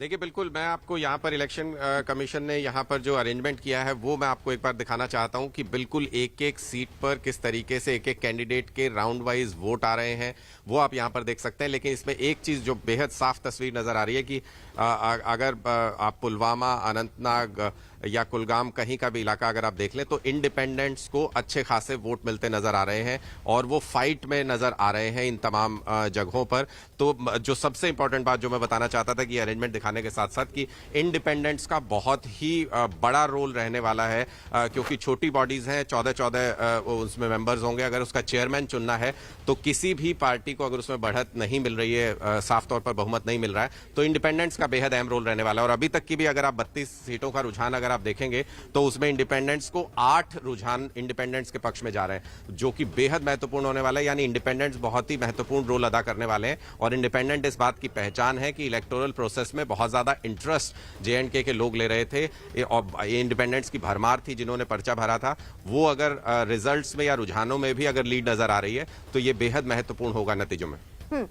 देखिए बिल्कुल, मैं आपको यहाँ पर इलेक्शन कमीशन ने यहाँ पर जो अरेंजमेंट किया है वो मैं आपको एक बार दिखाना चाहता हूँ कि बिल्कुल एक एक सीट पर किस तरीके से एक एक कैंडिडेट के राउंड वाइज वोट आ रहे हैं, वो आप यहाँ पर देख सकते हैं। लेकिन इसमें एक चीज़ जो बेहद साफ तस्वीर नज़र आ रही है कि अगर आप पुलवामा, अनंतनाग या कुलगाम कहीं का भी इलाका अगर आप देख लें तो इंडिपेंडेंट्स को अच्छे खासे वोट मिलते नजर आ रहे हैं और वो फाइट में नजर आ रहे हैं इन तमाम जगहों पर। तो जो सबसे इंपॉर्टेंट बात जो मैं बताना चाहता था कि अरेंजमेंट दिखाने के साथ साथ कि इंडिपेंडेंट्स का बहुत ही बड़ा रोल रहने वाला है, क्योंकि छोटी बॉडीज हैं, 14 उसमें मेंबर्स होंगे। अगर उसका चेयरमैन चुनना है तो किसी भी पार्टी को अगर उसमें बढ़त नहीं मिल रही है, साफ तौर पर बहुमत नहीं मिल रहा है, तो इंडिपेंडेंट्स का बेहद अहम रोल रहने वाला है। और अभी तक की भी अगर आप 32 सीटों का रुझान अगर आप देखेंगे तो उसमें इंडिपेंडेंट्स को 8 रुझान इंडिपेंडेंट्स के पक्ष में जा रहे हैं, जो कि बेहद महत्वपूर्ण होने वाला है। यानी इंडिपेंडेंट्स बहुत ही महत्वपूर्ण रोल अदा करने वाले हैं और इंडिपेंडेंट इस बात की पहचान है कि इलेक्टोरल प्रोसेस में बहुत ज्यादा इंटरेस्ट जेएंडके के लोग ले रहे थे और इंडिपेंडेंट्स की भरमार थी जिन्होंने पर्चा भरा था। वो अगर रिजल्ट्स में या रुझानों में भी अगर लीड नजर आ रही है तो ये बेहद महत्वपूर्ण होगा नतीजों में।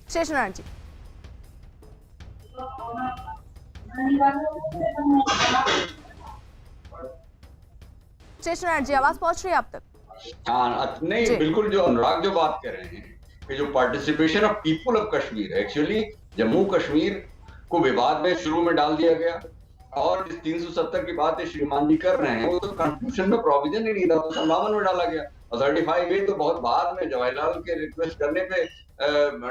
शेषनारायण जी, शेषनारायण जी आवाज पहुंच रही है आप तक? हाँ, नहीं बिल्कुल, जो अनुराग जो बात कर रहे हैं कि जो participation of people of Kashmir, actually Jammu Kashmir को विवाद में शुरू में डाल दिया गया और इस 370 की बात श्रीमान जी कर रहे हैं वो तो कॉन्स्टिट्यूशन में प्रोविजन ही नहीं था, तो संभावना में डाला गया और 35A तो बहुत बाद में जवाहरलाल के रिक्वेस्ट करने पे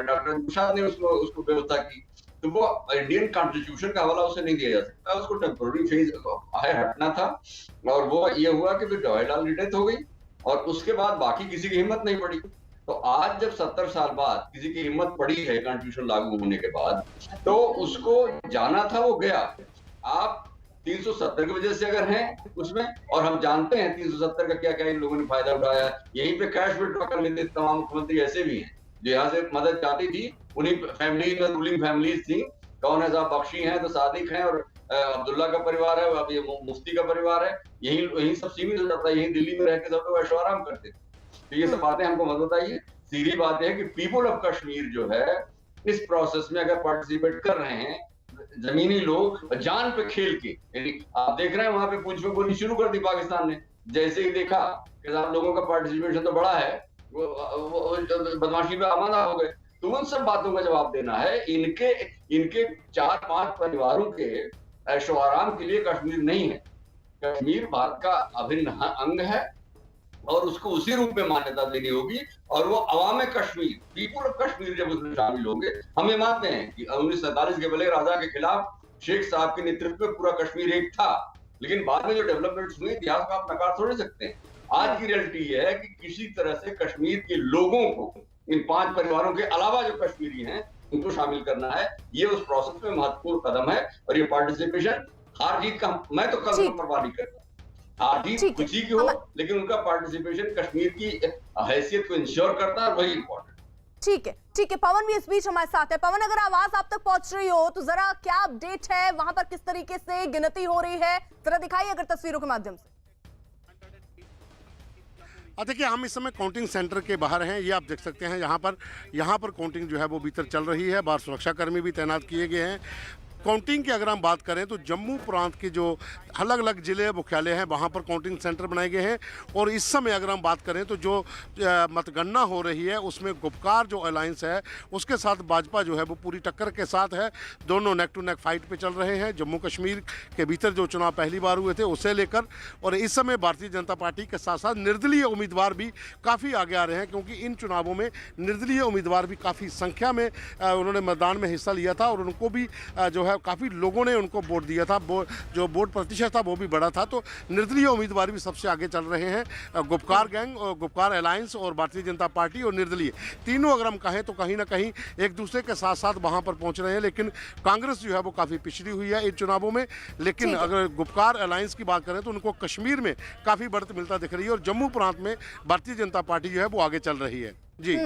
डॉक्टर निषाद ने उसको व्यवस्था की। तो वो इंडियन कॉन्स्टिट्यूशन का हवाला उसे नहीं दिया जा सकता, उसको टेम्पोररी फेज हटना था और वो ये हुआ कि फिर जवाहरलाल की डेथ हो गई और उसके बाद बाकी किसी की हिम्मत नहीं पड़ी। तो आज जब 70 साल बाद किसी की हिम्मत पड़ी है कॉन्स्टिट्यूशन लागू होने के बाद, तो उसको जाना था, वो गया। आप 370 की वजह से अगर हैं उसमें, और हम जानते हैं 370 का क्या क्या इन लोगों ने फायदा उठाया, यहीं पे कैश विड्रॉ कर लेते। तमाम मुख्यमंत्री ऐसे भी हैं जो यहाँ से मदद चाहती थी, उन्हीं फैमिली में रूलिंग फैमिलीज थी। कौन है साहब, बख्शी हैं तो सादिक हैं और अब्दुल्ला का परिवार है, अब ये मुफ्ती का परिवार है, यही सब सीमित हो जाता है, यही दिल्ली में रह के सब लोग ऐशो आराम करते थे। तो ये सब बातें हमको मत बताइए। सीधी बात है कि पीपल ऑफ कश्मीर जो है इस प्रोसेस में अगर पार्टिसिपेट कर रहे हैं, जमीनी लोग जान पे खेल के, यानी आप देख रहे हैं वहां पे पुंछ में गोली शुरू कर दी पाकिस्तान ने, जैसे ही देखा कि साहब लोगों का पार्टिसिपेशन तो बड़ा है, वो बदमाशी पे आमादा हो गए। तो उन सब बातों का जवाब देना है। इनके 4-5 परिवारों के ऐशो आराम के लिए कश्मीर नहीं है। कश्मीर भारत का अभिन्न अंग है और उसको उसी रूप में मान्यता देनी होगी और वो अवाम कश्मीर, पीपल ऑफ कश्मीर जब उसमें शामिल होंगे। हम ये मानते हैं कि 1947 के बले राजा के खिलाफ शेख साहब के नेतृत्व में पूरा कश्मीर एक था, लेकिन बाद में जो डेवलपमेंट्स हुई इतिहास को आप नकार थोड़े सकते हैं। आज की रियलिटी ये है कि किसी तरह से कश्मीर के लोगों को, इन 5 परिवारों के अलावा जो कश्मीरी हैं उनको शामिल करना है। ये उस प्रोसेस में महत्वपूर्ण कदम है और ये पार्टिसिपेशन हार जीत का मैं तो कल परवाह नहीं करता। हार जीत खुशी की हो, लेकिन उनका पार्टिसिपेशन कश्मीर की हैसियत को इंश्योर करता है, वही इंपॉर्टेंट। ठीक है, ठीक है। पवन भी इस बीच हमारे साथ है। पवन, अगर आवाज आप तक पहुंच रही हो तो जरा क्या अपडेट है वहां पर, किस तरीके से गिनती हो रही है, जरा दिखाइए अगर तस्वीरों के माध्यम से। देखिए, हम इस समय काउंटिंग सेंटर के बाहर हैं, ये आप देख सकते हैं। यहाँ पर काउंटिंग जो है वो भीतर चल रही है, बाहर सुरक्षाकर्मी भी तैनात किए गए हैं। काउंटिंग की अगर हम बात करें तो जम्मू प्रांत के जो अलग अलग जिले मुख्यालय हैं वहाँ पर काउंटिंग सेंटर बनाए गए हैं और इस समय अगर हम बात करें तो जो मतगणना हो रही है उसमें गुपकार जो अलायंस है उसके साथ भाजपा जो है वो पूरी टक्कर के साथ है। दोनों नेक टू नेक फाइट पे चल रहे हैं। जम्मू कश्मीर के भीतर जो चुनाव पहली बार हुए थे उसे लेकर, और इस समय भारतीय जनता पार्टी के साथ साथ निर्दलीय उम्मीदवार भी काफ़ी आगे आ रहे हैं, क्योंकि इन चुनावों में निर्दलीय उम्मीदवार भी काफ़ी संख्या में उन्होंने मतदान में हिस्सा लिया था और उनको भी जो है काफ़ी लोगों ने उनको वोट दिया था। जो वोट प्रतिशत था वो भी बड़ा था। तो निर्दलीय उम्मीदवार भी सबसे आगे चल रहे हैं। गुपकार गैंग और गुपकार अलायंस और भारतीय जनता पार्टी और निर्दलीय तीनों अगर हम कहें तो कहीं ना कहीं एक दूसरे के साथ साथ वहां पर पहुंच रहे हैं, लेकिन कांग्रेस जो है वो काफ़ी पिछड़ी हुई है इन चुनावों में। लेकिन अगर गुपकार अलायंस की बात करें तो उनको कश्मीर में काफ़ी बढ़त मिलता दिख रही है और जम्मू प्रांत में भारतीय जनता पार्टी जो है वो आगे चल रही है। जी,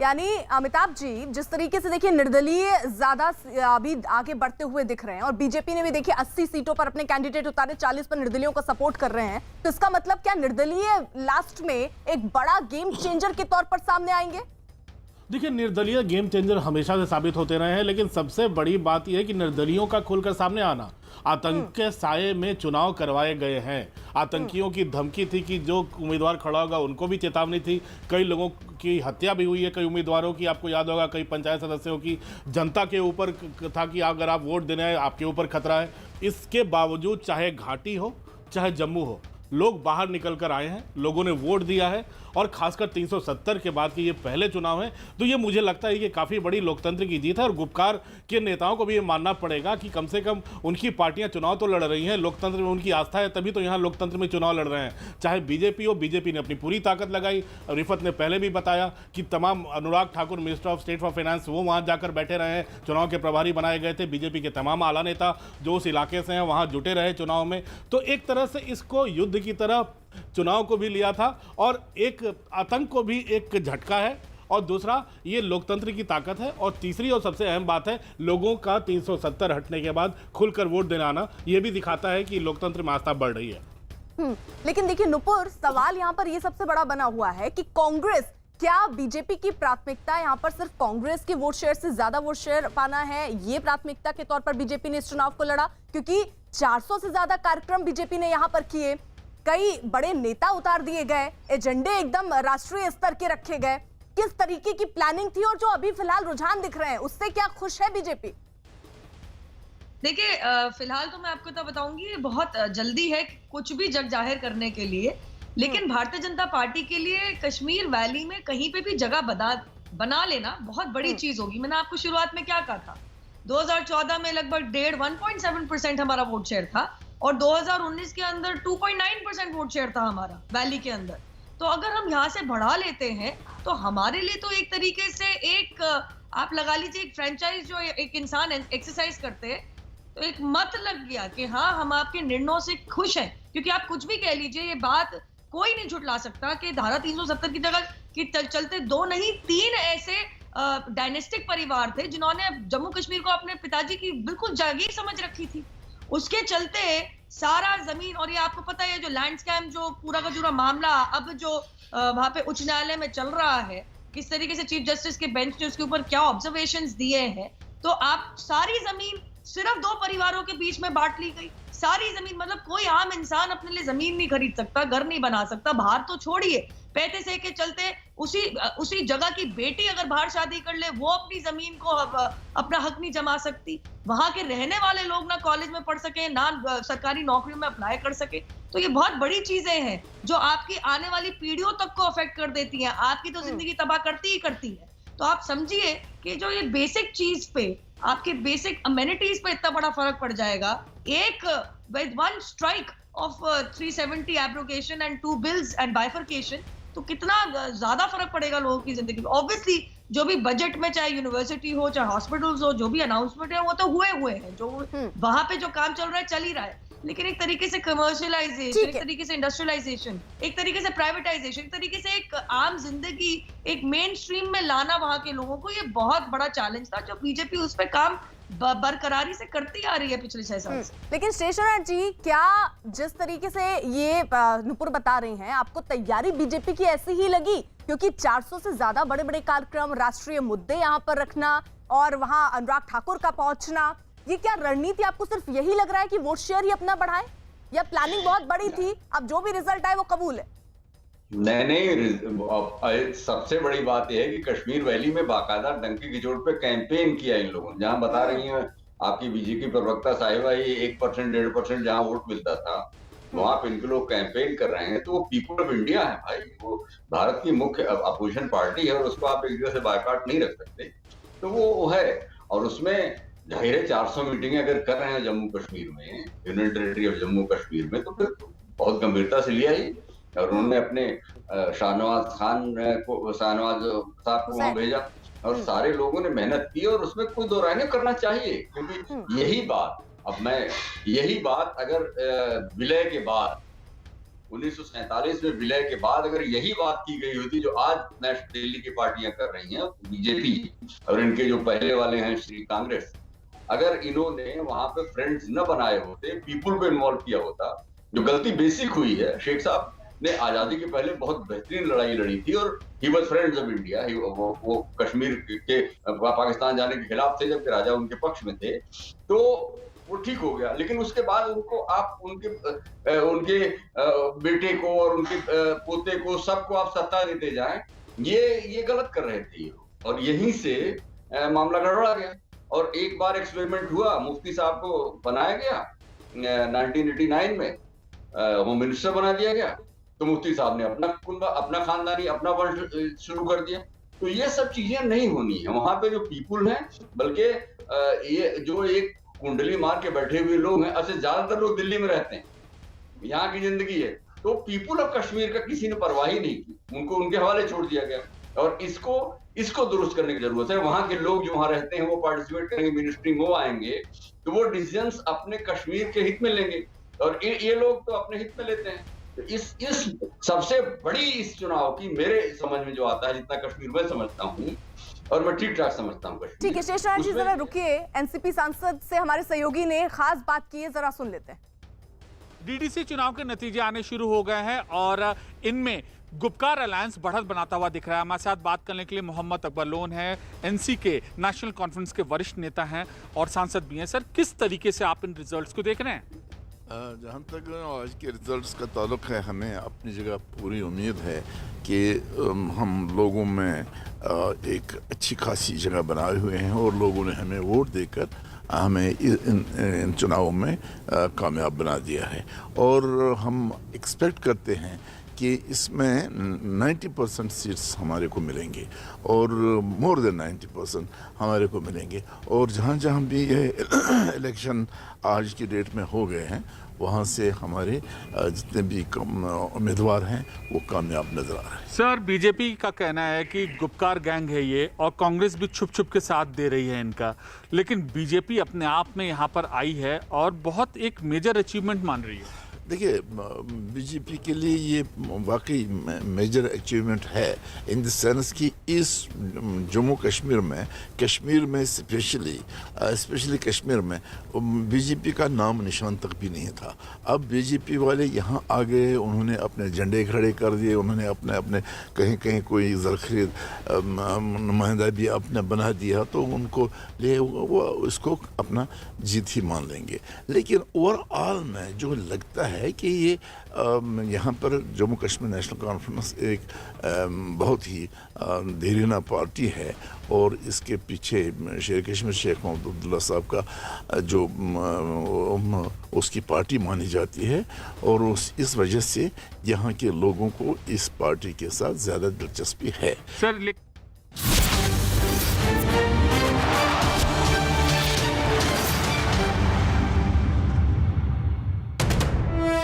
यानी अमिताभ जी, जिस तरीके से देखिए निर्दलीय ज्यादा अभी आगे बढ़ते हुए दिख रहे हैं और बीजेपी ने भी देखिए 80 सीटों पर अपने कैंडिडेट उतारे, 40 पर निर्दलियों का सपोर्ट कर रहे हैं। तो इसका मतलब क्या निर्दलीय लास्ट में एक बड़ा गेम चेंजर के तौर पर सामने आएंगे? देखिए, निर्दलीय गेम चेंजर हमेशा से साबित होते रहे हैं, लेकिन सबसे बड़ी बात यह है कि निर्दलियों का खुलकर सामने आना। आतंक के साये में चुनाव करवाए गए हैं। आतंकियों की धमकी थी कि जो उम्मीदवार खड़ा होगा उनको भी चेतावनी थी। कई लोगों की हत्या भी हुई है, कई उम्मीदवारों की, आपको याद होगा, कई पंचायत सदस्यों की। जनता के ऊपर था कि अगर आप वोट देना है आपके ऊपर खतरा है। इसके बावजूद चाहे घाटी हो चाहे जम्मू हो, लोग बाहर निकल कर आए हैं, लोगों ने वोट दिया है। और खासकर 370 के बाद के ये पहले चुनाव हैं, तो ये मुझे लगता है कि काफ़ी बड़ी लोकतंत्र की जीत है। और गुपकार के नेताओं को भी ये मानना पड़ेगा कि कम से कम उनकी पार्टियां चुनाव तो लड़ रही हैं, लोकतंत्र में उनकी आस्था है, तभी तो यहाँ लोकतंत्र में चुनाव लड़ रहे हैं। चाहे बीजेपी हो, बीजेपी ने अपनी पूरी ताकत लगाई। रिफत ने पहले भी बताया कि तमाम Anurag Thakur minister of state for finance वो वहाँ जाकर बैठे रहे हैं, चुनाव के प्रभारी बनाए गए थे। बीजेपी के तमाम आला नेता जो उस इलाके से हैं वहाँ जुटे रहे चुनाव में। तो एक तरह से इसको युद्ध की तरह चुनाव को भी लिया था, और एक आतंक को भी एक झटका है, और दूसरा ये लोकतंत्र की ताकत है, और तीसरी और सबसे अहम बात है लोगों का 370 हटने के बाद खुलकर वोट देना आना। ये भी दिखाता है कि लोकतंत्र में आस्था बढ़ रही है। लेकिन देखिए नुपुर, सवाल यहाँ पर ये सबसे बड़ा बना हुआ है कि कांग्रेस, क्या बीजेपी की प्राथमिकता यहाँ पर सिर्फ कांग्रेस के वोट शेयर से ज्यादा वोट शेयर पाना है, ये प्राथमिकता के तौर पर बीजेपी ने इस चुनाव को लड़ा? क्योंकि 400 से ज्यादा कार्यक्रम बीजेपी ने यहाँ पर किए, कई बड़े नेता उतार दिए गए, एजेंडे एकदम राष्ट्रीय स्तर के रखे गए। किस तरीके की प्लानिंग थी, और जो अभी फिलहाल रुझान दिख रहे हैं उससे क्या खुश है बीजेपी? देखिए, फिलहाल तो मैं आपको तो बताऊंगी बहुत जल्दी है कुछ भी जग जाहिर करने के लिए, लेकिन भारतीय जनता पार्टी के लिए कश्मीर वैली में कहीं पे भी जगह बना लेना बहुत बड़ी चीज होगी। मैंने आपको शुरुआत में क्या कहा था, 2014 में लगभग 1.7% हमारा वोट शेयर था, और 2019 के अंदर 2.9% वोट शेयर था हमारा वैली के अंदर। तो अगर हम यहाँ से बढ़ा लेते हैं तो हमारे लिए तो एक तरीके से एक आप लगा लीजिए एक फ्रेंचाइज जो एक इंसान एक्सरसाइज करते हैं, तो एक मत लग गया कि हाँ हम आपके निर्णयों से खुश हैं। क्योंकि आप कुछ भी कह लीजिए, ये बात कोई नहीं झुठला सकता कि धारा 370 की जगह की चलते 2 नहीं 3 ऐसे डायनेस्टिक परिवार थे जिन्होंने जम्मू कश्मीर को अपने पिताजी की बिल्कुल जागीर समझ रखी थी। उसके चलते सारा जमीन, और ये आपको पता है जो लैंड स्कैम जो पूरा का पूरा मामला अब जो वहां पे उच्च न्यायालय में चल रहा है, किस तरीके से चीफ जस्टिस के बेंच ने उसके ऊपर क्या ऑब्जर्वेशंस दिए हैं, तो आप सारी जमीन सिर्फ 2 परिवारों के बीच में बांट ली गई। सारी जमीन, मतलब कोई आम इंसान अपने लिए जमीन नहीं खरीद सकता, घर नहीं बना सकता, बाहर तो छोड़िए, पैसे से के चलते उसी जगह की बेटी अगर बाहर शादी कर ले वो अपनी जमीन को अपना हक नहीं जमा सकती। वहां के रहने वाले लोग ना कॉलेज में पढ़ सके, ना सरकारी नौकरियों में अप्लाई कर सके। तो ये बहुत बड़ी चीजें हैं जो आपकी आने वाली पीढ़ियों तक को अफेक्ट कर देती हैं, आपकी तो जिंदगी तबाह करती ही करती है। तो आप समझिए कि जो ये बेसिक चीज पे, आपके बेसिक अमेनिटीज पे इतना बड़ा फर्क पड़ जाएगा। एक with one strike off 370 abrogation and 2 bills and bifurcation, तो कितना ज्यादा फर्क पड़ेगा लोगों की जिंदगी में। ऑब्वियसली जो भी बजट में, चाहे यूनिवर्सिटी हो चाहे हॉस्पिटल्स हो, जो भी अनाउंसमेंट है वो तो हुए हैं, जो वहां पे जो काम चल रहा है चल ही रहा है। लेकिन एक तरीके से कमर्शियलाइजेशन, एक तरीके से इंडस्ट्रियलाइजेशन, एक तरीके से प्राइवेटाइजेशन, एक तरीके से एक आम जिंदगी एक मेन स्ट्रीम में लाना वहां के लोगों को, ये बहुत बड़ा चैलेंज था जो बीजेपी उस पर काम बरकरारी से करती आ रही है पिछले 6 साल से। लेकिन स्टेशनर जी, क्या जिस तरीके से ये नुपुर बता रही हैं, आपको तैयारी बीजेपी की ऐसी ही लगी? क्योंकि 400 से ज्यादा बड़े बड़े कार्यक्रम, राष्ट्रीय मुद्दे यहाँ पर रखना, और वहां अनुराग ठाकुर का पहुंचना, ये क्या रणनीति आपको सिर्फ यही लग रहा है कि वोट शेयर ही अपना बढ़ाए, या प्लानिंग बहुत बड़ी थी, अब जो भी रिजल्ट आए वो कबूल है? नहीं, सबसे बड़ी बात यह है कि कश्मीर वैली में बाकायदा डंकी की चोट पे कैंपेन किया इन लोगों ने। जहां बता रही हैं आपकी बीजेपी प्रवक्ता साहिबा, ये 1% 1.5% जहां वोट मिलता था वहां पे इनके लोग कैंपेन कर रहे हैं। तो वो पीपल ऑफ इंडिया है भाई, वो भारत की मुख्य अपोजिशन पार्टी है, और उसको आप एक तरह से बायकॉट नहीं रख सकते। तो वो है, और उसमें जाहिर है 400 मीटिंगें अगर कर रहे हैं जम्मू कश्मीर में, union territory of Jammu Kashmir में, तो फिर बहुत गंभीरता से लिया ही। और उन्होंने अपने शाहनवाज साहब को वहां भेजा, और सारे लोगों ने मेहनत की, और उसमें कोई दो राय नहीं करना चाहिए। क्योंकि यही बात अगर विलय के बाद 1947 में विलय के बाद अगर यही बात की गई होती जो आज नेशनल दिल्ली की पार्टियां कर रही हैं, बीजेपी और इनके जो पहले वाले हैं श्री कांग्रेस, अगर इन्होंने वहां पे फ्रेंड्स न बनाए होते, पीपुल को इन्वॉल्व किया होता, जो गलती बेसिक हुई है शेख साहब, ने आजादी के पहले बहुत बेहतरीन लड़ाई लड़ी थी और he was friends of India. वो कश्मीर के पाकिस्तान जाने के खिलाफ थे, जबकि राजा उनके पक्ष में थे, तो वो ठीक हो गया। लेकिन उसके बाद उनको आप उनके बेटे को और उनके पोते को सबको आप सत्ता देते जाएं, ये गलत कर रहे थे। और यहीं से मामला गड़बड़ा गया और एक बार एक्सपेरिमेंट हुआ, मुफ्ती साहब को बनाया गया 1989 में, होम मिनिस्टर बना दिया गया, तो मुफ्ती साहब ने अपना खानदानी अपना वंश शुरू कर दिया। तो ये सब चीजें नहीं होनी है। वहां पे जो पीपुल हैं, बल्कि ये जो एक कुंडली मार के बैठे हुए लोग हैं, ऐसे ज्यादातर लोग दिल्ली में रहते हैं, यहाँ की जिंदगी है, तो पीपुल ऑफ कश्मीर का किसी ने परवाह ही नहीं की, उनको उनके हवाले छोड़ दिया गया। और इसको दुरुस्त करने की जरूरत है। वहां के लोग जो वहां रहते हैं वो पार्टिसिपेट करेंगे, मिनिस्ट्री में वो आएंगे, तो वो डिसीजंस अपने कश्मीर के हित में लेंगे और ये लोग तो अपने हित में लेते हैं। तो इस सबसे बड़ी इस चुनाव की मेरे समझ में जो आता है, जितना कश्मीर में समझता हूँ और मैं ठीक ठाक समझता हूँ कश्मीर। ठीक है शेषनाथ जी, जरा रुकिए, एनसीपी सांसद से हमारे सहयोगी ने खास बात की है, जरा सुन लेते हैं। डीडीसी चुनाव के नतीजे आने शुरू हो गए हैं और इनमें गुपकार अलायंस बढ़त बनाता हुआ दिख रहा है। हमारे साथ बात करने के लिए मोहम्मद अकबर लोन है, एनसी के नेशनल कॉन्फ्रेंस के वरिष्ठ नेता हैं और सांसद भी हैं। सर, किस तरीके से आप इन रिजल्ट्स को देख रहे हैं? जहाँ तक आज के रिजल्ट्स का ताल्लुक है, हमें अपनी जगह पूरी उम्मीद है कि हम लोगों में एक अच्छी खासी जगह बनाए हुए हैं और लोगों ने हमें वोट देकर हमें इन चुनावों में कामयाब बना दिया है। और हम एक्सपेक्ट करते हैं कि इसमें 90% सीट्स हमारे को मिलेंगे और मोर देन 90% हमारे को मिलेंगे। और जहाँ जहाँ भी ये इलेक्शन आज की डेट में हो गए हैं, वहाँ से हमारे जितने भी उम्मीदवार हैं वो कामयाब नजर आ रहे हैं। सर, बीजेपी का कहना है कि गुपकार गैंग है ये और कांग्रेस भी छुप छुप के साथ दे रही है इनका, लेकिन बीजेपी अपने आप में यहाँ पर आई है और बहुत एक मेजर अचीवमेंट मान रही है। देखिए, बीजेपी के लिए ये वाकई मेजर अचीवमेंट है इन द सेंस कि इस जम्मू कश्मीर में स्पेशली कश्मीर में बीजेपी का नाम निशान तक भी नहीं था। अब बीजेपी वाले यहाँ आ गए, उन्होंने अपने झंडे खड़े कर दिए, उन्होंने अपने कहीं कहीं कोई ज़रख़ीर नुमाइंदा भी अपना बना दिया, तो उनको लिए वो इसको अपना जीत ही मान लेंगे। लेकिन ओवरऑल में जो लगता है कि ये यहाँ पर जम्मू कश्मीर नेशनल कॉन्फ्रेंस एक बहुत ही धीरेना पार्टी है और इसके पीछे शेर कश्मीर शेख मोहम्मद अब्दुल्ला साहब का जो उसकी पार्टी मानी जाती है और इस वजह से यहाँ के लोगों को इस पार्टी के साथ ज़्यादा दिलचस्पी है। सर,